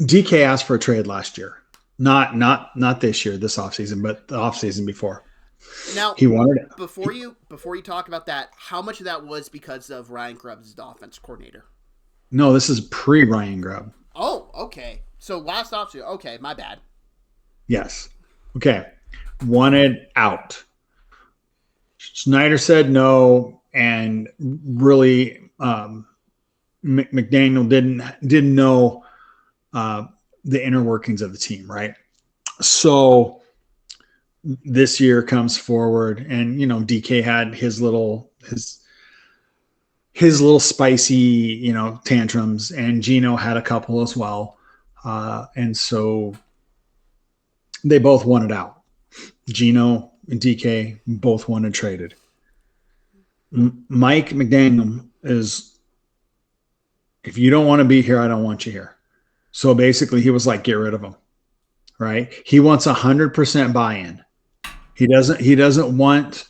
DK asked for a trade last year. Not this year, this offseason, but the offseason before. Now, he wanted it. Before you talk about that, how much of that was because of Ryan Grubbs as the offense coordinator? No, this is pre-Ryan Grubb. Oh, okay. So last offseason. Okay, my bad. Yes. Okay. Wanted out. Snyder said no, and really McDaniel didn't know the inner workings of the team, right? So this year comes forward, and DK had his little spicy tantrums, and Geno had a couple as well, and so they both wanted out. Geno and DK both wanted traded. Mike McDaniel is, if you don't want to be here, I don't want you here. So basically he was like, get rid of him, right? He wants 100% buy-in. He doesn't want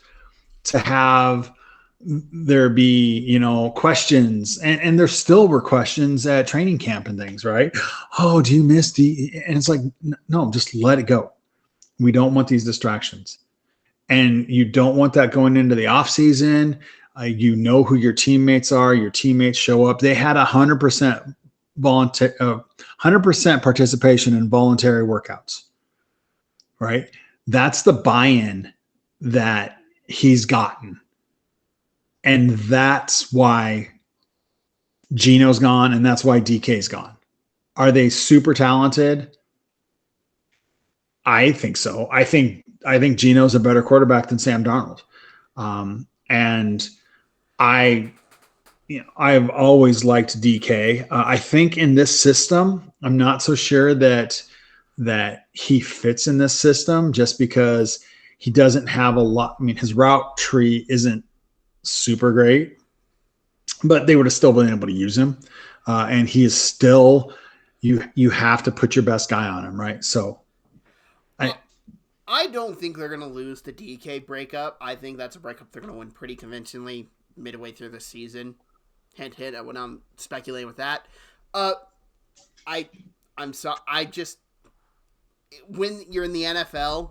to have there be, questions, and there still were questions at training camp and things, right? Oh, do you miss and it's like, no, just let it go. We don't want these distractions. And you don't want that going into the off season. Who your teammates are. Your teammates show up. They had 100% 100% participation in voluntary workouts, right? That's the buy-in that he's gotten. And that's why Geno's gone, and that's why DK's gone. Are they super talented? I think so. I think Geno's a better quarterback than Sam Darnold. And I've always liked DK. I think in this system, I'm not so sure that he fits in this system, just because he doesn't have a lot. I mean, his route tree isn't super great, but they would have still been able to use him. And he is still, you have to put your best guy on him, right? So I don't think they're going to lose the DK breakup. I think that's a breakup they're going to win pretty convincingly midway through the season. Hint, hint. I went on speculating with that. I'm sorry. When you're in the NFL,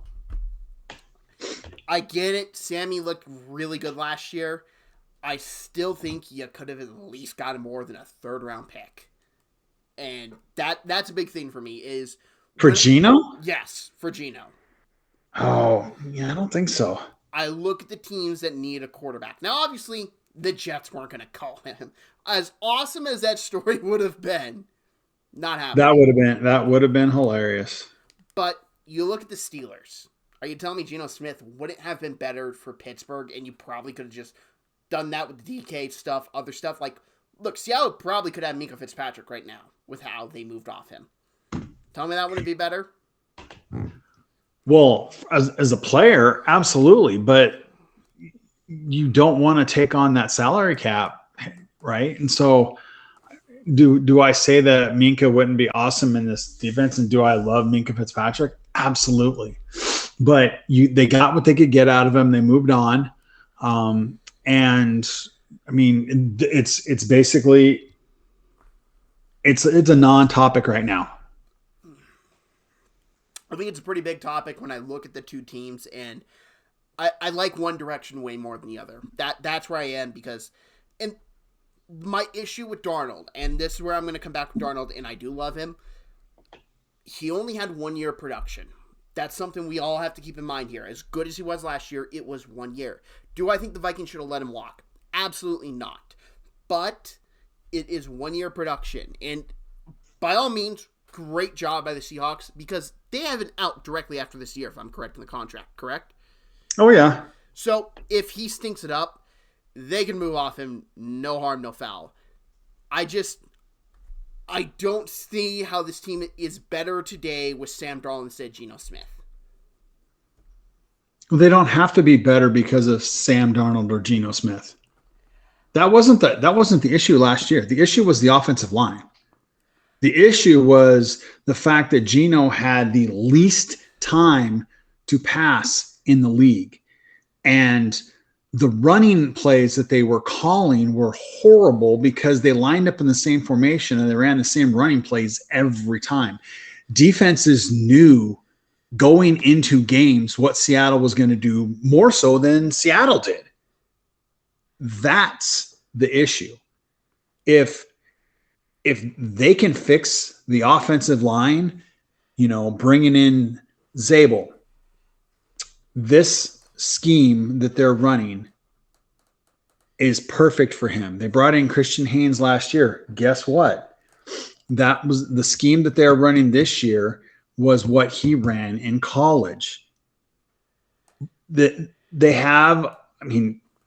I get it. Sammy looked really good last year. I still think you could have at least gotten more than a third-round pick. And that's a big thing for me is... For Geno? Yes, for Geno. Oh, yeah, I don't think so. I look at the teams that need a quarterback. Now, obviously, the Jets weren't going to call him. As awesome as that story would have been, not happening. That would have been hilarious. But you look at the Steelers. Are you telling me Geno Smith wouldn't have been better for Pittsburgh, and you probably could have just done that with the DK stuff, other stuff? Like, look, Seattle probably could have Minka Fitzpatrick right now with how they moved off him. Tell me that wouldn't be better? Well, as a player, absolutely, but you don't want to take on that salary cap, right? And so do I say that Minka wouldn't be awesome in this defense, and do I love Minka Fitzpatrick? Absolutely. But they got what they could get out of him. They moved on. And I mean, it's basically it's a non-topic right now. I think it's a pretty big topic when I look at the two teams, and I like one direction way more than the other. That's where I am, because and my issue with Darnold, and this is where I'm going to come back with Darnold, and I do love him. He only had 1 year of production. That's something we all have to keep in mind here. As good as he was last year, it was 1 year. Do I think the Vikings should have let him walk? Absolutely not. But it is 1 year production, and by all means, great job by the Seahawks, because they have an out directly after this year, if I'm correct in the contract, correct? Oh, yeah. So if he stinks it up, they can move off him, no harm, no foul. I don't see how this team is better today with Sam Darnold instead of Geno Smith. They don't have to be better because of Sam Darnold or Geno Smith. That wasn't the issue last year. The issue was the offensive line. The issue was the fact that Geno had the least time to pass in the league. And the running plays that they were calling were horrible because they lined up in the same formation and they ran the same running plays every time. Defenses knew going into games what Seattle was going to do more so than Seattle did. That's the issue. If they can fix the offensive line, bringing in Zabel, this scheme that they're running is perfect for him. They brought in Christian Haynes last year. Guess what? That was the scheme that they're running this year was what he ran in college. That they have,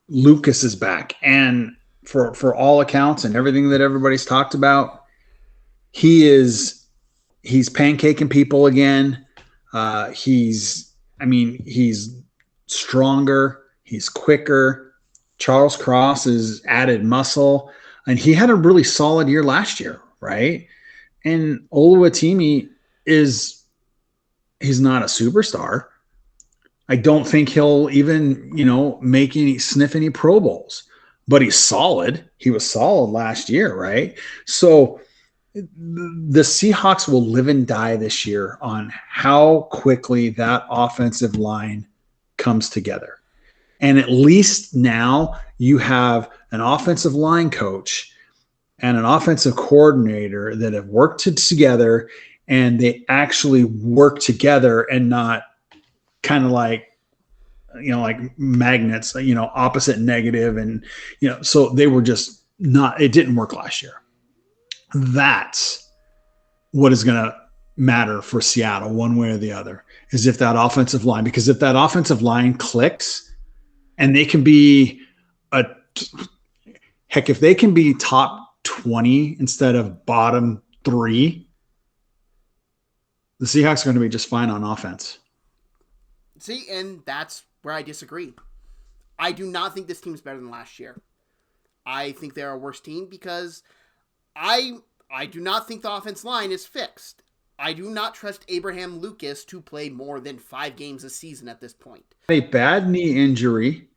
Lucas is back, and for all accounts and everything that everybody's talked about, he's pancaking people again. He's stronger. He's quicker. Charles Cross has added muscle, and he had a really solid year last year, right? And Oluwatimi he's not a superstar. I don't think he'll even, sniff any Pro Bowls, but he's solid. He was solid last year, right? So the Seahawks will live and die this year on how quickly that offensive line comes together. And at least now you have an offensive line coach and an offensive coordinator that have worked together, and they actually work together and not kind of like magnets, opposite negative. And, so they were just not, it didn't work last year. That's what is going to matter for Seattle one way or the other, is if that offensive line, because if that offensive line clicks and they can be if they can be top 20 instead of bottom 3, the Seahawks are going to be just fine on offense. See, and that's where I disagree. I do not think this team's better than last year. I think they're a worse team because I do not think the offense line is fixed. I do not trust Abraham Lucas to play more than 5 games a season at this point. A bad knee injury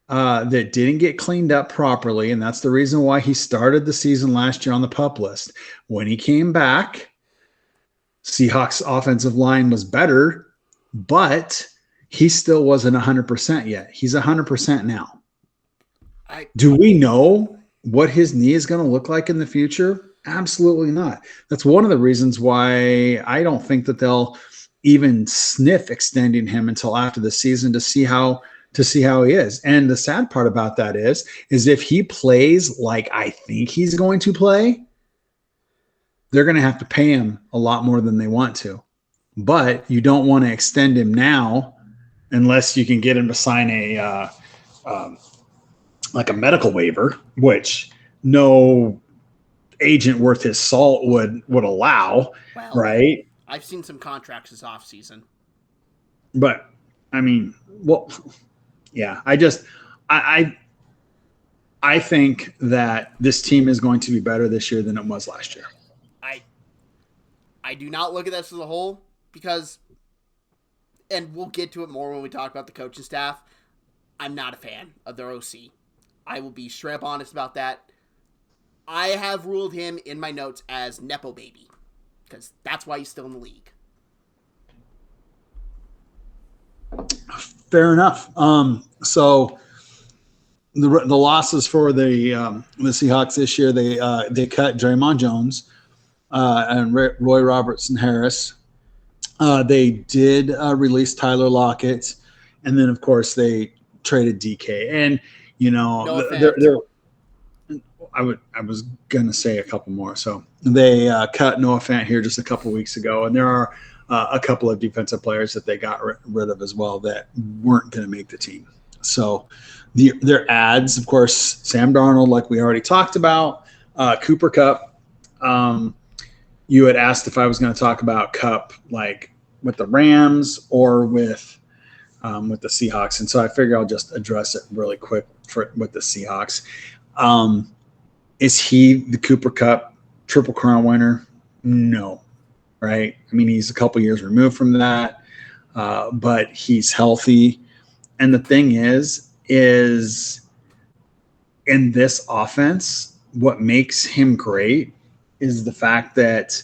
that didn't get cleaned up properly, and that's the reason why he started the season last year on the PUP list. When he came back, Seahawks offensive line was better, but he still wasn't 100% yet. He's 100% now. Do we know what his knee is going to look like in the future? Absolutely not. That's one of the reasons why I don't think that they'll even sniff extending him until after the season to see how he is. And the sad part about that is if he plays like I think he's going to play, they're going to have to pay him a lot more than they want to. But you don't want to extend him now unless you can get him to sign a medical waiver, which no agent worth his salt would allow, right? I've seen some contracts this offseason. But yeah, I think that this team is going to be better this year than it was last year. I do not look at this as a whole because, and we'll get to it more when we talk about the coaching staff, I'm not a fan of their OC. I will be straight up honest about that. I have ruled him in my notes as Nepo Baby because that's why he's still in the league. Fair enough. So the losses for the Seahawks this year, they cut Draymond Jones and Roy Robertson Harris. They did release Tyler Lockett, and then of course they traded DK. And I was gonna say a couple more. So they cut Noah Fant here just a couple weeks ago, and there are a couple of defensive players that they got rid of as well that weren't going to make the team. So their ads, of course, Sam Darnold, like we already talked about, Cooper Kupp. You had asked if I was going to talk about Kupp like with the Rams or with with the Seahawks. And so I figure I'll just address it really quick with the Seahawks. Is he the Cooper Cup Triple Crown winner? No, right? I mean, he's a couple years removed from that, but he's healthy. And the thing is in this offense, what makes him great is the fact that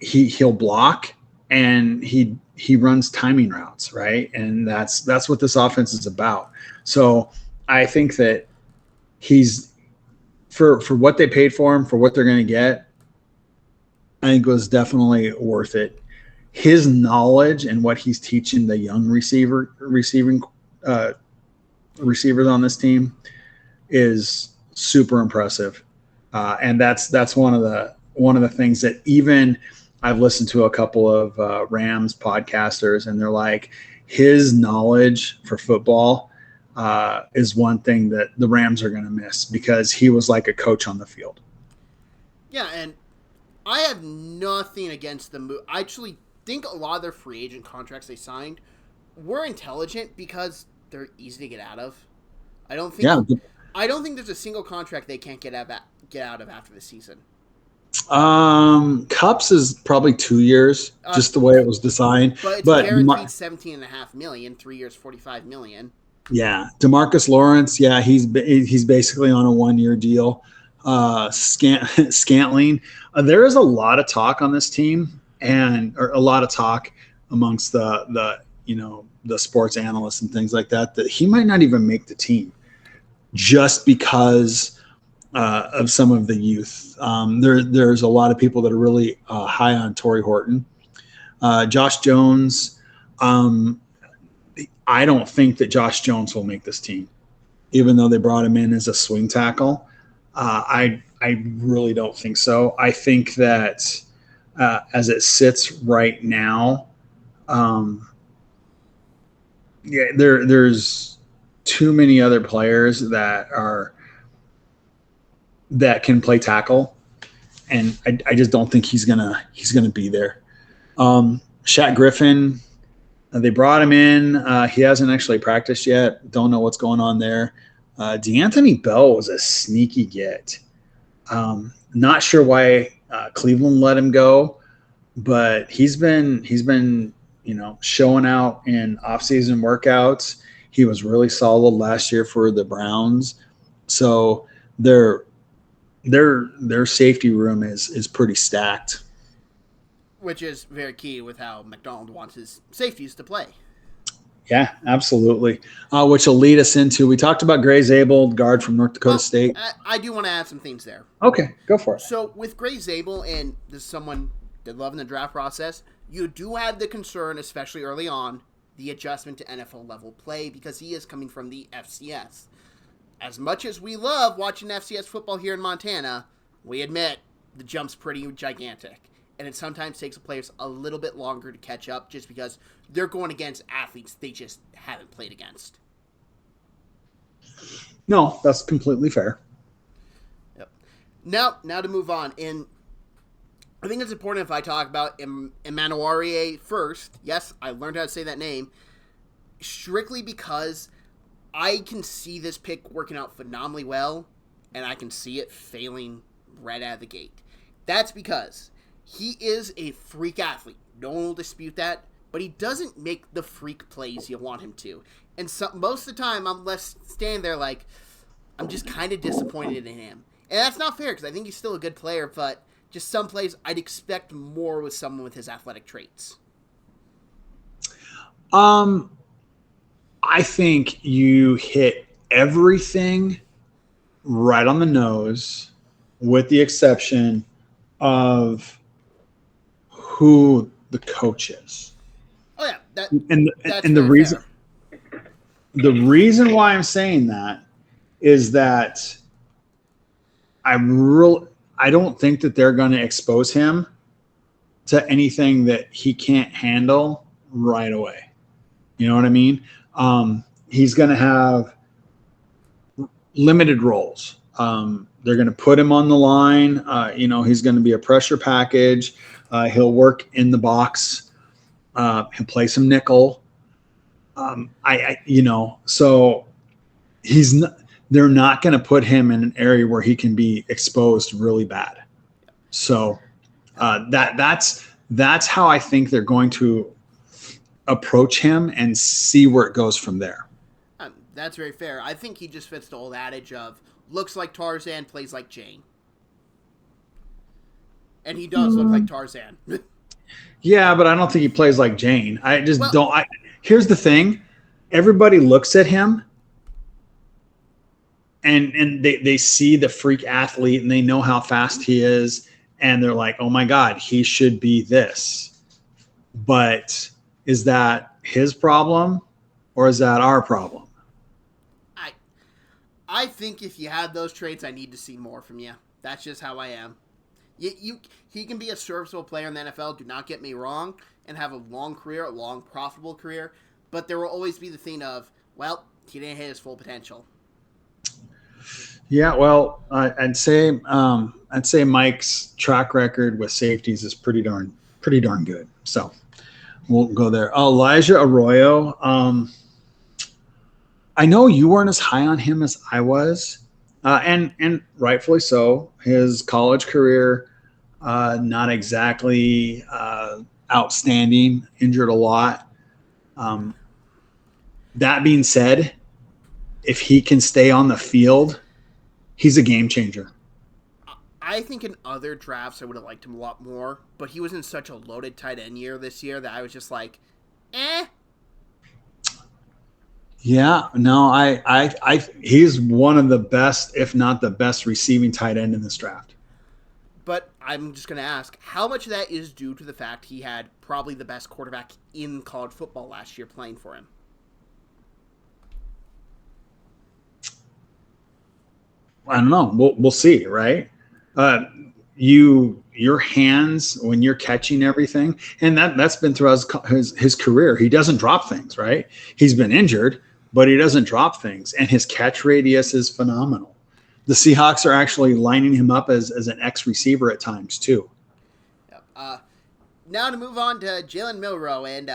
he'll block and he runs timing routes, right? And that's what this offense is about. So I think that he's for what they paid for him, for what they're going to get, I think was definitely worth it. His knowledge and what he's teaching the young receivers on this team is super impressive, and that's one of the things that even I've listened to a couple of Rams podcasters, and they're like, his knowledge for football is one thing that the Rams are going to miss because he was like a coach on the field. Yeah, and I have nothing against the move. I actually think a lot of their free agent contracts they signed were intelligent because they're easy to get out of. I don't think there's a single contract they can't get out of after the season. Cups is probably 2 years, just the way it was designed. But it's guaranteed $17.5 million, 3 years, $45 million. Yeah, DeMarcus Lawrence. Yeah, he's basically on a 1 year deal. Scantling. There is a lot of talk on this team, or a lot of talk amongst the sports analysts and things like that he might not even make the team, just because of some of the youth. There's a lot of people that are really high on Torrey Horton, Josh Jones. I don't think that Josh Jones will make this team, even though they brought him in as a swing tackle. I really don't think so. I think that as it sits right now, there's too many other players that can play tackle, and I just don't think he's gonna be there. Shaq Griffin, they brought him in. He hasn't actually practiced yet. Don't know what's going on there. DeAnthony Bell was a sneaky get. Not sure why Cleveland let him go, but he's been showing out in off-season workouts. He was really solid last year for the Browns. So their safety room is pretty stacked. Which is very key with how McDonald wants his safeties to play. Yeah, absolutely. Which will lead us into, we talked about Gray Zabel, guard from North Dakota State. I do want to add some things there. Okay, go for it. So with Gray Zabel, and this is someone that love in the draft process, you do have the concern, especially early on, the adjustment to NFL level play, because he is coming from the FCS. As much as we love watching FCS football here in Montana, we admit the jump's pretty gigantic. And it sometimes takes players a little bit longer to catch up just because they're going against athletes they just haven't played against. No, that's completely fair. Yep. Now to move on. And I think it's important if I talk about Emmanuel first. Yes, I learned how to say that name. Strictly because I can see this pick working out phenomenally well, and I can see it failing right out of the gate. That's because he is a freak athlete. No one will dispute that. But he doesn't make the freak plays you want him to. And most of the time, I'm left standing there like, I'm just kind of disappointed in him. And that's not fair because I think he's still a good player. But just some plays, I'd expect more with someone with his athletic traits. I think you hit everything right on the nose, with the exception of who the coach is. Oh yeah, that's the reason why I'm saying that is that I don't think that they're going to expose him to anything that he can't handle right away. You know what I mean? He's going to have limited roles. They're going to put him on the line. He's going to be a pressure package. He'll work in the box. He'll play some nickel. So he's not, they're not going to put him in an area where he can be exposed really bad. So that's how I think they're going to approach him and see where it goes from there. That's very fair. I think he just fits the old adage of looks like Tarzan, plays like Jane. And he does look like Tarzan. Yeah, but I don't think he plays like Jane. I just don't. Here's the thing. Everybody looks at him and they see the freak athlete and they know how fast he is. And they're like, oh my God, he should be this. But is that his problem or is that our problem? I think if you had those traits, I need to see more from you. That's just how I am. He can be a serviceable player in the NFL, do not get me wrong, and have a long career, a long profitable career, but there will always be the thing of, well, he didn't hit his full potential. Yeah, well, I'd say Mike's track record with safeties is pretty darn good. So we'll go there. Elijah Arroyo. I know you weren't as high on him as I was, and rightfully so. His college career, not exactly outstanding, injured a lot. That being said, if he can stay on the field, he's a game changer. I think in other drafts I would have liked him a lot more, but he was in such a loaded tight end year this year that I was just like, eh. Yeah, no, he's one of the best, if not the best, receiving tight end in this draft. But I'm just going to ask, how much of that is due to the fact he had probably the best quarterback in college football last year playing for him? I don't know. We'll see, right? Your hands when you're catching everything, and that's been throughout his career. He doesn't drop things, right? He's been injured, but he doesn't drop things, and his catch radius is phenomenal. The Seahawks are actually lining him up as an X receiver at times too. Yep. Now to move on to Jalen Milroe, and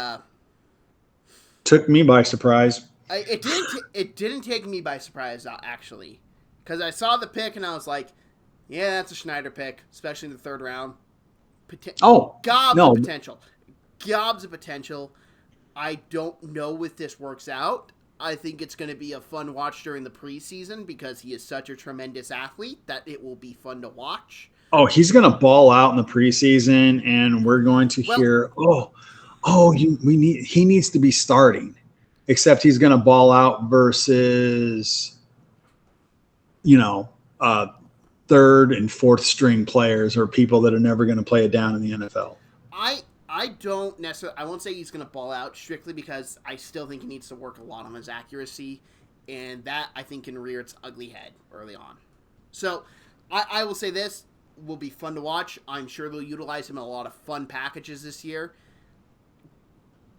took me by surprise. It didn't take me by surprise actually, because I saw the pick and I was like, yeah, that's a Schneider pick, especially in the third round. Gobs of potential. I don't know if this works out. I think it's going to be a fun watch during the preseason because he is such a tremendous athlete that it will be fun to watch. Oh, he's going to ball out in the preseason, and we're going to hear, he needs to be starting, except he's going to ball out versus, third and fourth string players or people that are never going to play it down in the NFL. I don't necessarily, I won't say he's going to ball out strictly because I still think he needs to work a lot on his accuracy, and that I think can rear its ugly head early on. So I will say this will be fun to watch. I'm sure they'll utilize him in a lot of fun packages this year.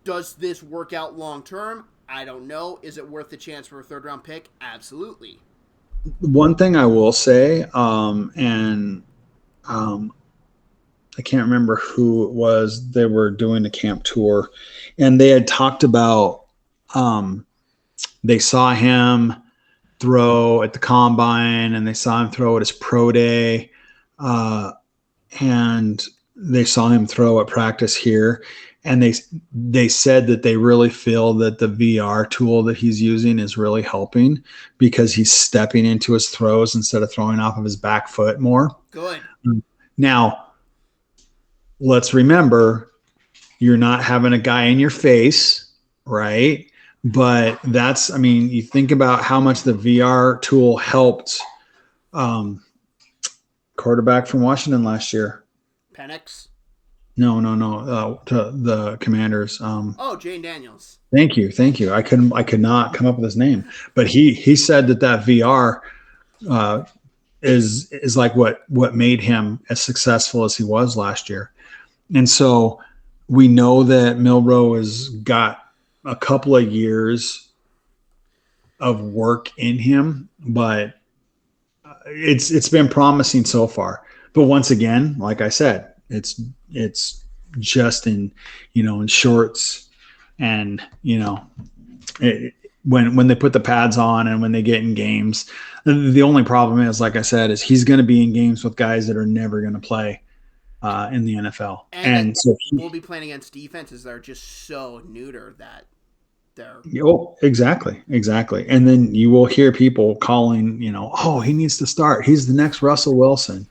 Does this work out long term? I don't know. Is it worth the chance for a third round pick? Absolutely. One thing I will say, I can't remember who it was. They were doing a camp tour, and they had talked about they saw him throw at the combine, and they saw him throw at his pro day, and they saw him throw at practice here. And they said that they really feel that the VR tool that he's using is really helping because he's stepping into his throws instead of throwing off of his back foot more. Good. Now, let's remember, you're not having a guy in your face, right? But you think about how much the VR tool helped quarterback from Washington last year. Penix? No. To the Commanders. Jane Daniels. Thank you. I could not come up with his name, but he said that VR is like what made him as successful as he was last year. And so we know that Milroe has got a couple of years of work in him, but it's been promising so far. But once again, like I said, it's just in shorts and When they put the pads on and when they get in games. The only problem is, like I said, is he's going to be in games with guys that are never going to play in the NFL. And And so we'll be playing against defenses that are just so neuter that they're. oh, exactly. And then you will hear people calling, oh, he needs to start. He's the next Russell Wilson.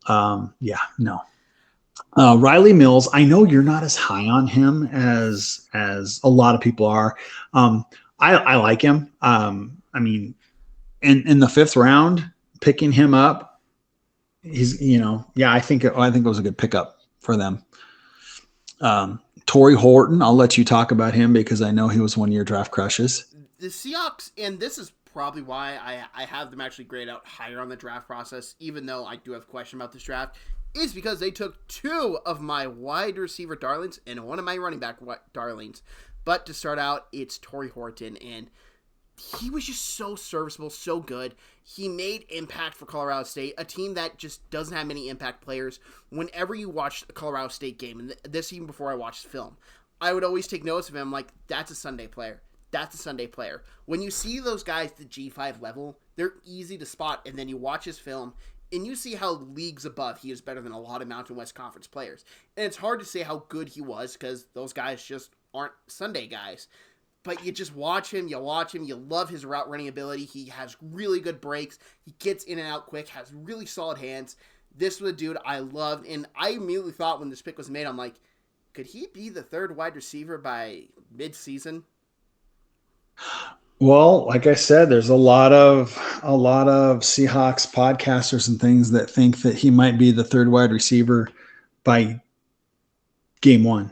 Yeah, no. Riley Mills, I know you're not as high on him as a lot of people are. I like him. I mean, in the fifth round, picking him up, he's I think it was a good pickup for them. Torrey Horton, I'll let you talk about him because I know he was one of your draft crushes. The Seahawks, and this is probably why I have them actually grade out higher on the draft process, even though I do have a question about this draft, is because they took two of my wide receiver darlings and one of my running back darlings. But to start out, it's Torrey Horton, and he was just so serviceable, so good. He made impact for Colorado State, a team that just doesn't have many impact players. Whenever you watch a Colorado State game, and this even before I watched the film, I would always take notice of him like, that's a Sunday player. That's a Sunday player. When you see those guys at the G5 level, they're easy to spot, and then you watch his film, and you see how leagues above he is better than a lot of Mountain West Conference players. And it's hard to say how good he was because those guys just aren't Sunday guys. But you just watch him, you love his route running ability. He has really good breaks. He gets in and out quick, has really solid hands. This was a dude I loved, and I immediately thought when this pick was made, I'm like, could he be the third wide receiver by mid-season? Well, like I said, there's a lot of Seahawks podcasters and things that think that he might be the third wide receiver by game one.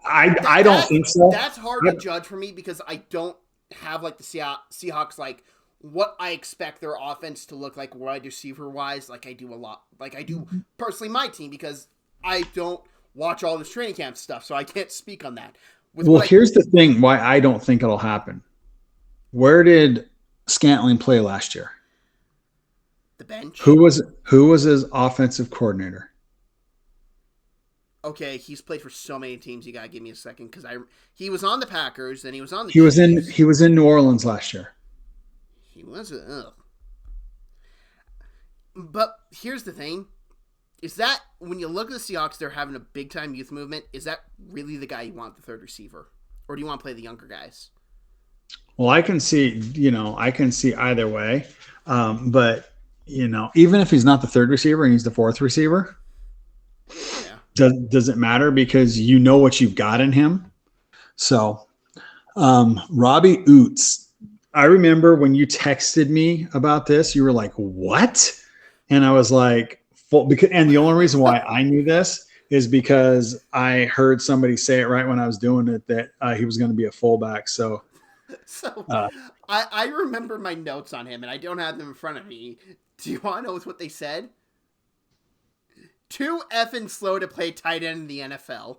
I don't think so. That's hard to judge for me because I don't have like the Seahawks like what I expect their offense to look like wide receiver wise. Like I do a lot. Like I do personally my team because I don't watch all this training camp stuff, so I can't speak on that. Here's the thing why I don't think it'll happen. Where did Scantling play last year? The bench. Who was his offensive coordinator? Okay, he's played for so many teams. You gotta give me a second because he was on the Packers, then he was on the. He was in New Orleans last year. He was. But here's the thing: is that when you look at the Seahawks, they're having a big time youth movement. Is that really the guy you want the third receiver, or do you want to play the younger guys? Well, I can see either way, but even if he's not the third receiver and he's the fourth receiver. Does it matter because you know what you've got in him? So, Robbie Oots, I remember when you texted me about this, you were like, "What?" And I was like, and the only reason why I knew this is because I heard somebody say it right when I was doing it that he was going to be a fullback. So I remember my notes on him, and I don't have them in front of me. Do you want to know what they said? Too effing slow to play tight end in the NFL.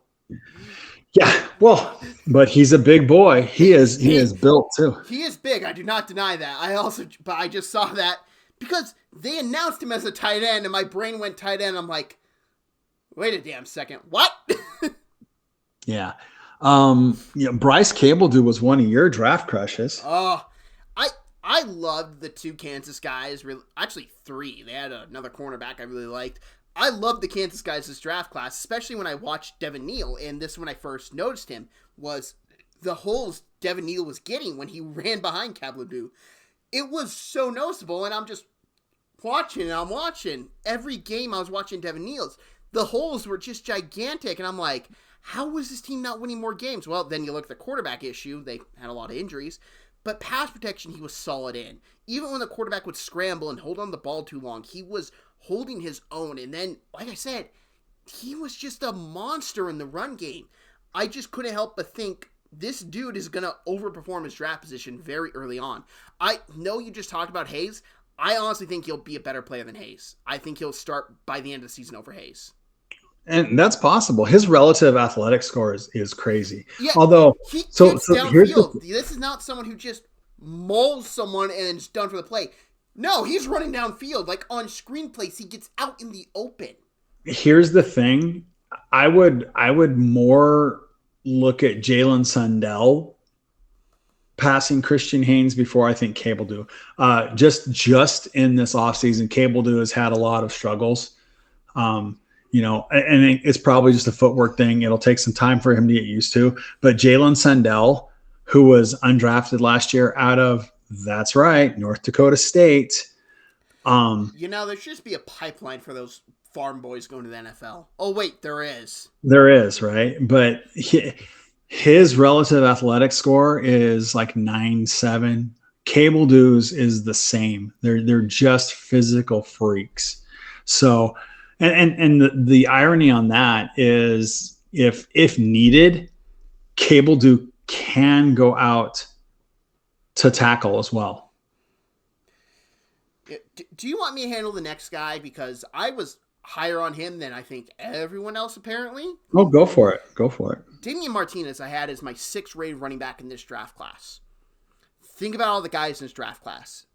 Yeah, well, but he's a big boy. He is built too. He is big. I do not deny that. I just saw that because they announced him as a tight end, and my brain went tight end. I'm like, wait a damn second, what? Yeah. Bryce Cable was one of your draft crushes. Oh, I loved the two Kansas guys. Actually, three. They had another cornerback I really liked. I love the Kansas guys' this draft class, especially when I watched Devin Neal, and this when I first noticed him was the holes Devin Neal was getting when he ran behind Cablebu. It was so noticeable, and I'm just watching, and I'm watching. Every game I was watching Devin Neal's, the holes were just gigantic, and I'm like, how was this team not winning more games? Well, then you look at the quarterback issue. They had a lot of injuries, but pass protection he was solid in. Even when the quarterback would scramble and hold on the ball too long, he was holding his own. And then, like I said, he was just a monster in the run game. I just couldn't help but think this dude is going to overperform his draft position very early on. I know you just talked about Hayes. I honestly think he'll be a better player than Hayes. I think he'll start by the end of the season over Hayes. And that's possible. His relative athletic score is crazy. Yeah, although he gets downfield. This is not someone who just mauls someone and is done for the play. No, he's running downfield. Like on screenplays, he gets out in the open. Here's the thing. I would more look at Jalen Sundell passing Christian Haynes before I think Cable do. Just in this offseason, Cable do has had a lot of struggles. And it's probably just a footwork thing. It'll take some time for him to get used to. But Jalen Sundell, who was undrafted last year out of, that's right, North Dakota State. There should just be a pipeline for those farm boys going to the NFL. Oh, wait, there is. There is, right? But his relative athletic score is like 9.7. Cable Dew's is the same. They're just physical freaks. So, and the irony on that is if needed, Cable Dew can go out to tackle as well. Do you want me to handle the next guy? Because I was higher on him than I think everyone else, apparently. Oh, go for it. Go for it. Damian Martinez I had as my 6th rated running back in this draft class. Think about all the guys in this draft class.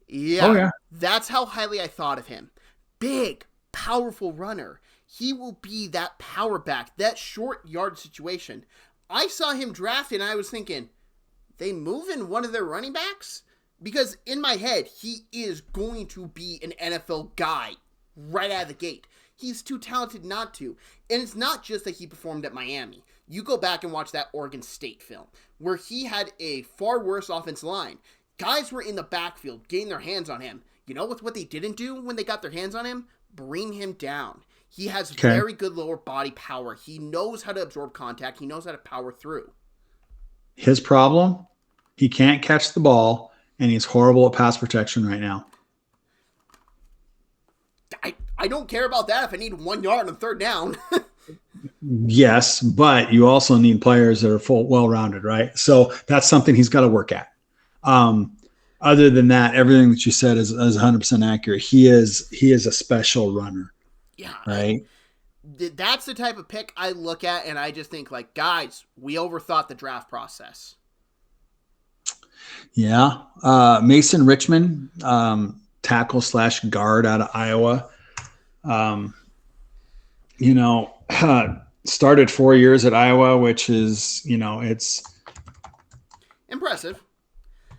Yeah. That's how highly I thought of him. Big, powerful runner. He will be that power back, that short yard situation. I saw him drafted and I was thinking, they moving one of their running backs? Because in my head, he is going to be an NFL guy right out of the gate. He's too talented not to. And it's not just that he performed at Miami. You go back and watch that Oregon State film, where he had a far worse offensive line. Guys were in the backfield getting their hands on him. You know what they didn't do when they got their hands on him? Bring him down. He has very good lower body power. He knows how to absorb contact. He knows how to power through. His problem, he can't catch the ball, and he's horrible at pass protection right now. I don't care about that if I need 1 yard on 3rd down. Yes, but you also need players that are well-rounded, right? So that's something he's got to work at. Other than that, everything that you said is 100% accurate. He is a special runner. Yeah. Right? That's the type of pick I look at, and I just think, like, guys, we overthought the draft process. Yeah. Mason Richmond, tackle/guard out of Iowa. Started 4 years at Iowa, which is, it's impressive.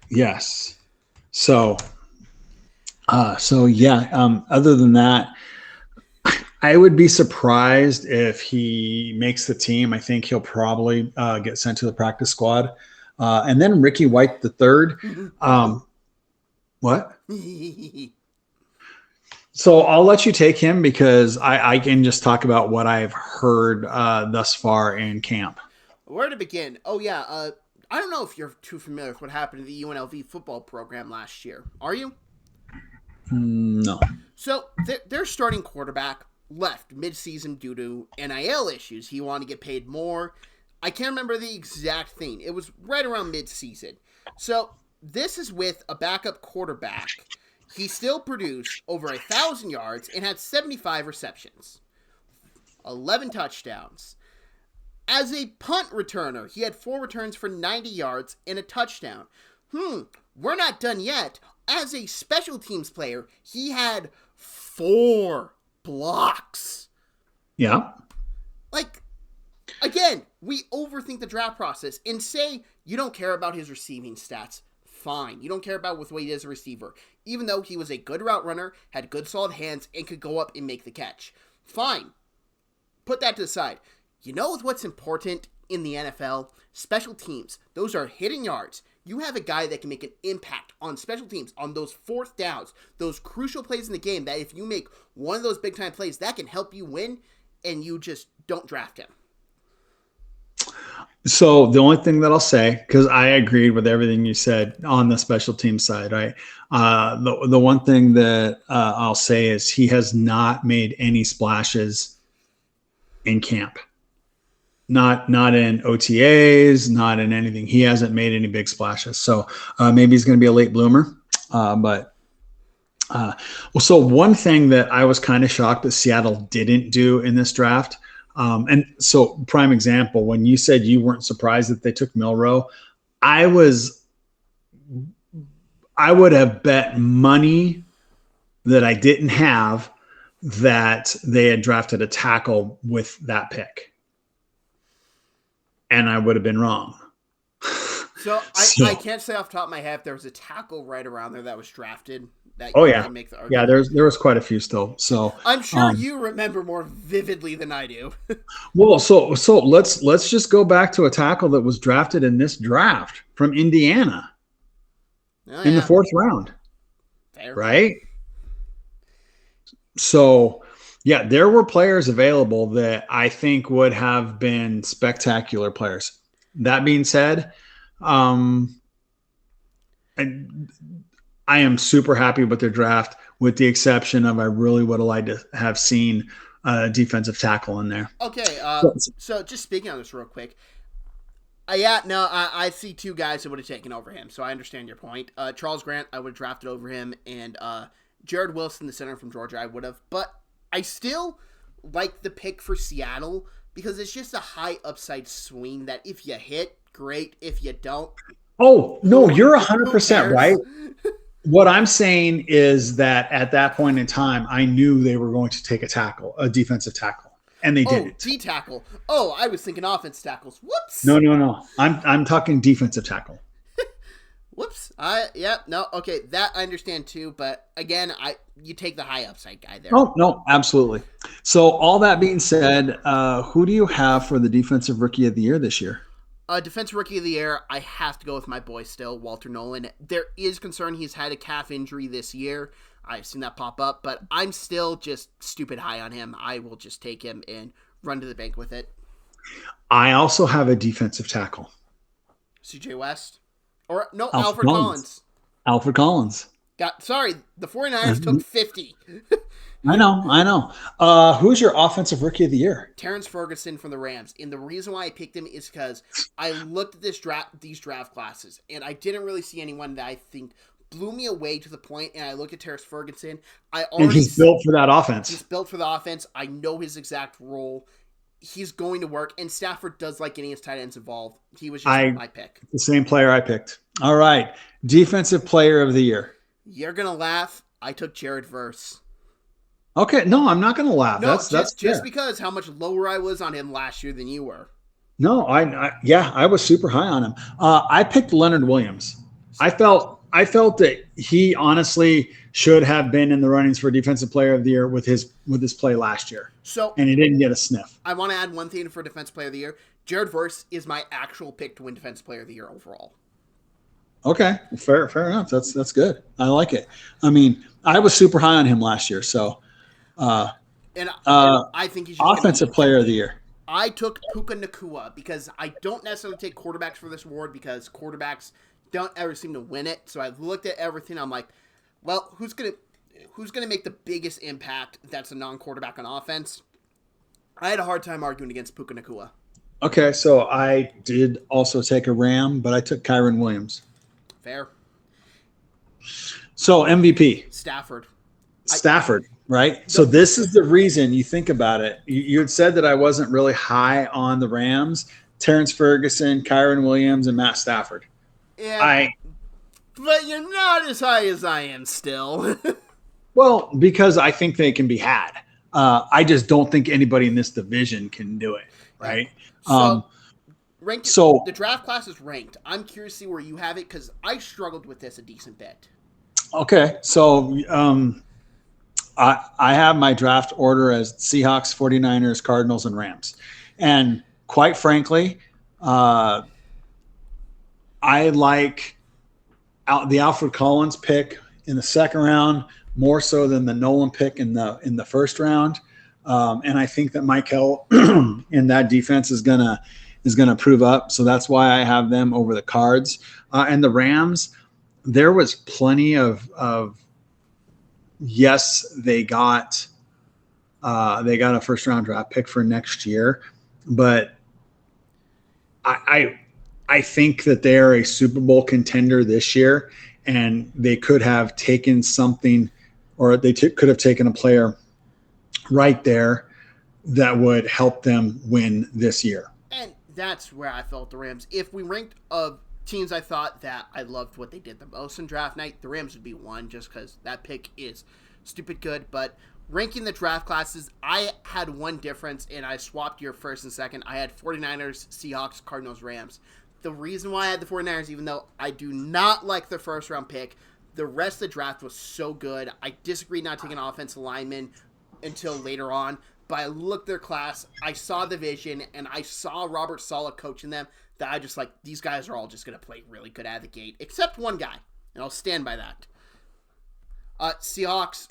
Yes. So yeah. Other than that, I would be surprised if he makes the team. I think he'll probably get sent to the practice squad. And then Ricky White the third. What? So I'll let you take him because I can just talk about what I've heard thus far in camp. Where to begin? Oh, yeah. I don't know if you're too familiar with what happened to the UNLV football program last year. Are you? No. So their starting quarterback left mid-season due to NIL issues. He wanted to get paid more. I can't remember the exact thing. It was right around mid-season. So this is with a backup quarterback. He still produced over 1,000 yards and had 75 receptions, 11 touchdowns. As a punt returner, he had 4 returns for 90 yards and a touchdown. We're not done yet. As a special teams player, he had 4 blocks. Yeah. Like, again, we overthink the draft process and say you don't care about his receiving stats. Fine. You don't care about what he did as a receiver. Even though he was a good route runner, had good solid hands, and could go up and make the catch. Fine. Put that to the side. You know what's important in the NFL? Special teams. Those are hitting yards. You have a guy that can make an impact on special teams, on those 4th downs, those crucial plays in the game that if you make one of those big-time plays, that can help you win, and you just don't draft him. So the only thing that I'll say, because I agreed with everything you said on the special team side, right? The one thing that I'll say is he has not made any splashes in camp. Not in OTAs, not in anything. He hasn't made any big splashes. So maybe he's going to be a late bloomer. So one thing that I was kind of shocked that Seattle didn't do in this draft. And so prime example, when you said you weren't surprised that they took Milroe, I would have bet money that I didn't have that they had drafted a tackle with that pick. and I would have been wrong. So I So, can't say off the top of my head if there was a tackle right around there that was drafted that oh you yeah, can make the yeah. argument. There was quite a few still. So, I'm sure you remember more vividly than I do. well, so let's just go back to a tackle that was drafted in this draft from Indiana Oh in the yeah, fourth round, fair. right? So, yeah, there were players available that I think would have been spectacular players. That being said, um, I, I am super happy with their draft, with the exception of I really would have liked to have seen a defensive tackle in there. Okay, so just speaking on this real quick, yeah, no, I see two guys that would have taken over him, so I understand your point. Charles Grant, I would have drafted over him, and Jared Wilson, the center from Georgia, I would have. But I still like the pick for Seattle because it's just a high upside swing that if you hit, great. If you don't, Oh, no, you're who 100% cares? right. What I'm saying is that at that point in time, I knew they were going to take a defensive tackle, and they Oh, didn't. D tackle. Oh, I was thinking offense tackles. Whoops. No. I'm talking defensive tackle. Whoops. No. Okay, that I understand too. But again, you take the high upside guy there. Oh, no, absolutely. So, all that being said, who do you have for the defensive rookie of the year this year? Defensive rookie of the year, I have to go with my boy still, Walter Nolan. There is concern he's had a calf injury this year. I've seen that pop up, but I'm still just stupid high on him. I will just take him and run to the bank with it. I also have a defensive tackle, CJ West. Or, no, Alfred Alfred Collins. Collins. Alfred Collins. Sorry, the 49ers took 50. I know. Who's your offensive rookie of the year? Terrence Ferguson from the Rams. And the reason why I picked him is because I looked at these draft classes, and I didn't really see anyone that I think blew me away to the point, and I looked at Terrence Ferguson. And he's built for that offense. He's built for the offense. I know his exact role. He's going to work, and Stafford does like getting his tight ends involved. He was just my pick. The same player I picked. All right. Defensive player of the year. You're going to laugh. I took Jared Verse. Okay, no, I'm not going to laugh. No, that's just because how much lower I was on him last year than you were. No, I was super high on him. I picked Leonard Williams. I felt that he honestly should have been in the runnings for defensive player of the year with his play last year. So, and he didn't get a sniff. I want to add one thing for defensive player of the year. Jared Verse is my actual pick to win defensive player of the year overall. Okay, fair enough. That's good. I like it. I mean, I was super high on him last year, so. I think he's offensive player of the year. I took Puka Nacua because I don't necessarily take quarterbacks for this award because quarterbacks don't ever seem to win it. So I looked at everything. I'm like, well, who's gonna make the biggest impact? That's a non-quarterback on offense. I had a hard time arguing against Puka Nacua. Okay, so I did also take a Ram, but I took Kyron Williams. Fair. So MVP. Stafford. Right? So this is the reason you think about it. You had said that I wasn't really high on the Rams. Terrence Ferguson, Kyron Williams, and Matt Stafford. Yeah, but you're not as high as I am still. Well, because I think they can be had. I just don't think anybody in this division can do it, right? So, the draft class is ranked. I'm curious to see where you have it because I struggled with this a decent bit. Okay, so I have my draft order as Seahawks, 49ers, Cardinals, and Rams. And quite frankly, I like the Alfred Collins pick in the second round more so than the Nolan pick in the first round. And I think that Michael in that defense is gonna prove up. So that's why I have them over the Cards. And the Rams, there was plenty of yes, they got a first round draft pick for next year, but I think that they're a Super Bowl contender this year, and they could have taken something, or they could have taken a player right there that would help them win this year. And that's where I felt the Rams. If we ranked of teams I thought that I loved what they did the most in draft night, the Rams would be one just because that pick is stupid good. But ranking the draft classes, I had one difference, and I swapped your first and second. I had 49ers, Seahawks, Cardinals, Rams. The reason why I had the 49ers, even though I do not like the first-round pick, the rest of the draft was so good. I disagreed not taking offensive linemen until later on, but I looked at their class, I saw the vision, and I saw Robert Saleh coaching them, that I just like, these guys are all just going to play really good out of the gate, except one guy, and I'll stand by that. Seahawks,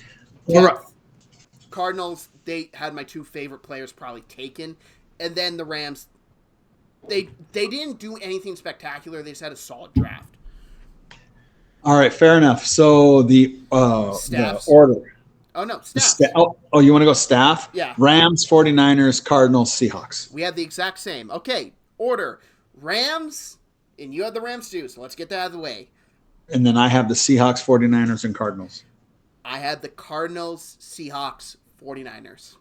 Cardinals, they had my two favorite players probably taken, and then the Rams, they didn't do anything spectacular, they just had a solid draft. All right, fair enough. So the order. Oh, no, staff. Oh, you want to go staff? Yeah. Rams, 49ers, Cardinals, Seahawks. We had the exact same. Okay, order. Rams, and you had the Rams too, so let's get that out of the way. And then I have the Seahawks, 49ers, and Cardinals. I had the Cardinals, Seahawks, 49ers.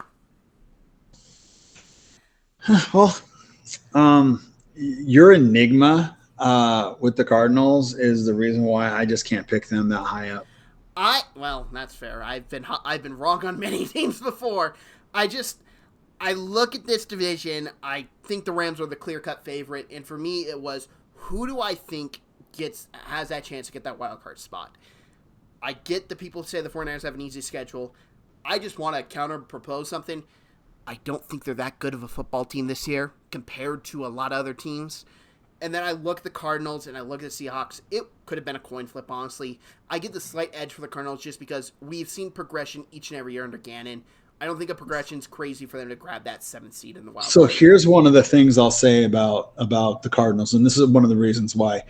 Well, your enigma with the Cardinals is the reason why I just can't pick them that high up. Well, that's fair. I've been wrong on many teams before. I look at this division. I think the Rams are the clear-cut favorite, and for me, it was who do I think has that chance to get that wild card spot. I get the people say the 49ers have an easy schedule. I just want to counter-propose something. I don't think they're that good of a football team this year compared to a lot of other teams. And then I look at the Cardinals and I look at the Seahawks. It could have been a coin flip, honestly. I get the slight edge for the Cardinals just because we've seen progression each and every year under Gannon. I don't think a progression's crazy for them to grab that 7th seed in the wild. So here's one of the things I'll say about the Cardinals, and this is one of the reasons why.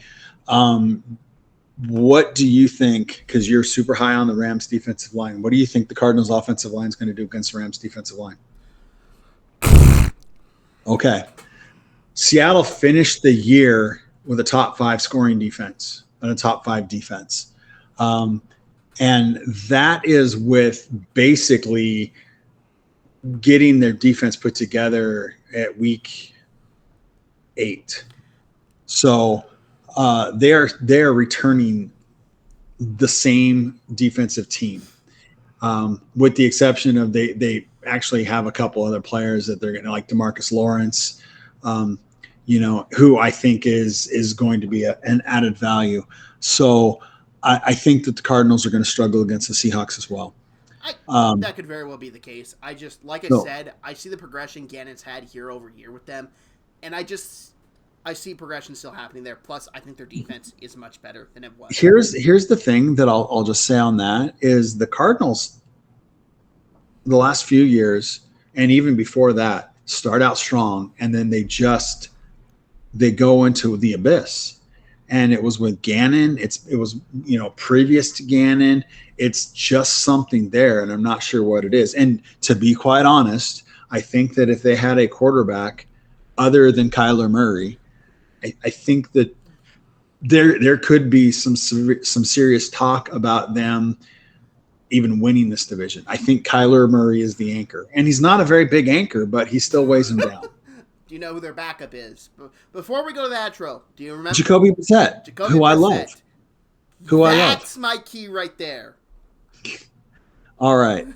What do you think, because you're super high on the Rams defensive line, what do you think the Cardinals offensive line is going to do against the Rams defensive line? Okay. Seattle finished the year with a top 5 scoring defense and a top 5 defense. And that is with basically getting their defense put together at week 8. So they're returning the same defensive team, with the exception of they actually have a couple other players that they're going to, like DeMarcus Lawrence, who I think is going to be an added value. So I think that the Cardinals are going to struggle against the Seahawks as well. That could very well be the case. I just, like I said, I see the progression Gannon's had year over year with them, and I see progression still happening there. Plus, I think their defense is much better than it was. Here's the thing that I'll just say on that is the Cardinals, the last few years, and even before that, start out strong, and then they go into the abyss. And it was with Gannon. It was previous to Gannon. It's just something there, and I'm not sure what it is. And to be quite honest, I think that if they had a quarterback other than Kyler Murray, I think that there could be some serious talk about them even winning this division. I think Kyler Murray is the anchor, and he's not a very big anchor, but he still weighs him down. Do you know who their backup is? Before we go to the outro, do you remember? Jacoby Brissett, who I love. That's my key right there. All right.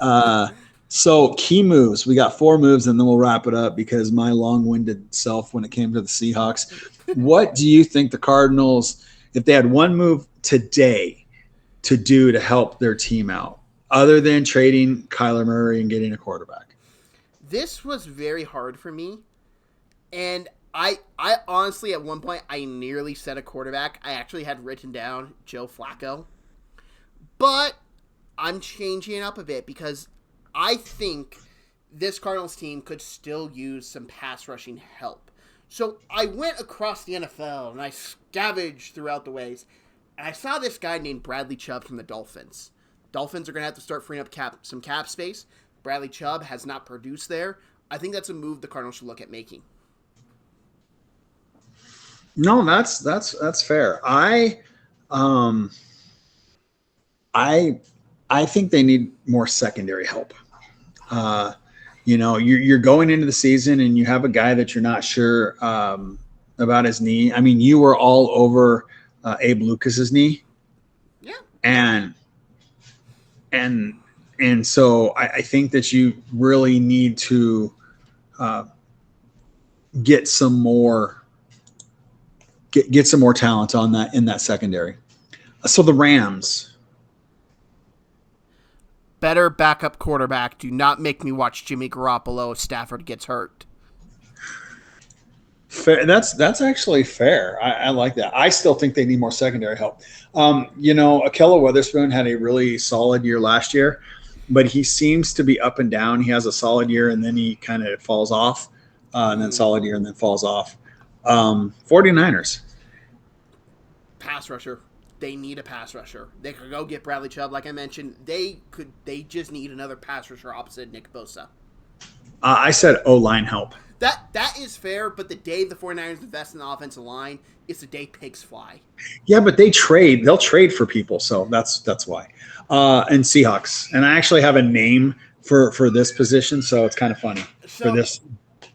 So key moves. We got 4 moves, and then we'll wrap it up because my long-winded self when it came to the Seahawks. What do you think the Cardinals, if they had one move today to do to help their team out, other than trading Kyler Murray and getting a quarterback? This was very hard for me. And I honestly, at one point, I nearly said a quarterback. I actually had written down Joe Flacco. But I'm changing it up a bit because I think this Cardinals team could still use some pass rushing help. So I went across the NFL and I scavenged throughout the ways. And I saw this guy named Bradley Chubb from the Dolphins. Dolphins are going to have to start freeing up some cap space. Bradley Chubb has not produced there. I think that's a move the Cardinals should look at making. No, that's fair. I think they need more secondary help. You're going into the season and you have a guy that you're not sure about his knee. I mean, you were all over Abe Lucas's knee. Yeah. And And so I think that you really need to get some more talent on that in that secondary. So the Rams. Better backup quarterback. Do not make me watch Jimmy Garoppolo if Stafford gets hurt. Fair. That's actually fair. I like that. I still think they need more secondary help. Ahkello Witherspoon had a really solid year last year, but he seems to be up and down. He has a solid year and then he kind of falls off, and then solid year and then falls off. 49ers. Pass rusher. They need a pass rusher. They could go get Bradley Chubb, like I mentioned. They just need another pass rusher opposite Nick Bosa. I said O-line help. That is fair, but the day the 49ers invest in the offensive line, it's the day pigs fly. Yeah, but they'll trade for people, so that's why. And Seahawks. And I actually have a name for this position, so it's kind of funny for this.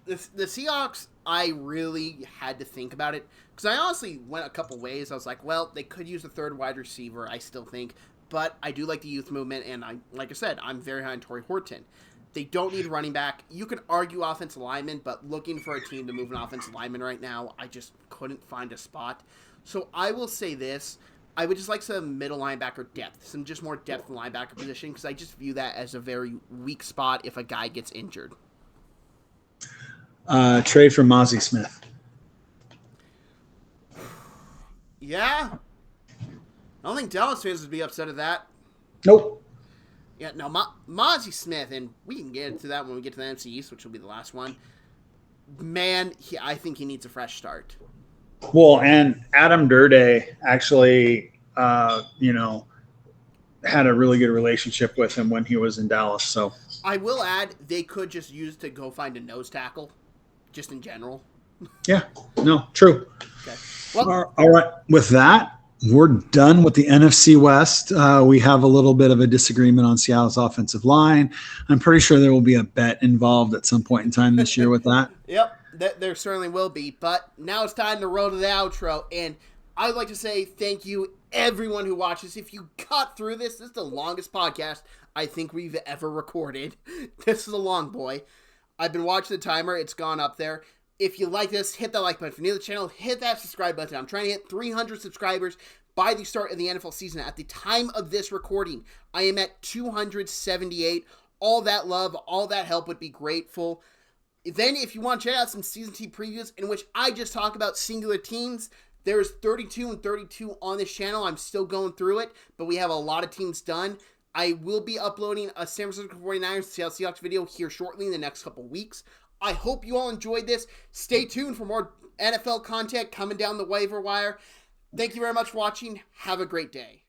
The Seahawks, I really had to think about it because I honestly went a couple ways. I was like, well, they could use a third wide receiver, I still think, but I do like the youth movement, and like I said, I'm very high on Torrey Horton. They don't need a running back. You could argue offensive lineman, but looking for a team to move an offensive lineman right now, I just couldn't find a spot. So I will say this. I would just like some middle linebacker depth, some just more depth in the linebacker position, because I just view that as a very weak spot if a guy gets injured. Trade for Mozzie Smith. Yeah. I don't think Dallas fans would be upset at that. Nope. Yeah, no, Mozzie Smith, and we can get into that when we get to the NFC East, which will be the last one. Man, I think he needs a fresh start. Well, and Adam Durde actually, had a really good relationship with him when he was in Dallas. So I will add, they could just use to go find a nose tackle, just in general. Yeah, no, true. Okay. Well, all right. With that, we're done with the NFC West. We have a little bit of a disagreement on Seattle's offensive line. I'm pretty sure there will be a bet involved at some point in time this year with that. Yep, there certainly will be. But now it's time to roll to the outro. And I would like to say thank you, everyone who watches. If you got through this is the longest podcast I think we've ever recorded. This is a long boy. I've been watching the timer. It's gone up there. If you like this, hit that like button. If you're new to the channel, hit that subscribe button. I'm trying to hit 300 subscribers by the start of the NFL season. At the time of this recording, I am at 278. All that love, all that help would be grateful. Then if you want to check out some season team previews in which I just talk about singular teams, there's 32 and 32 on this channel. I'm still going through it, but we have a lot of teams done. I will be uploading a San Francisco 49ers Seattle Seahawks video here shortly in the next couple weeks. I hope you all enjoyed this. Stay tuned for more NFL content coming down the waiver wire. Thank you very much for watching. Have a great day.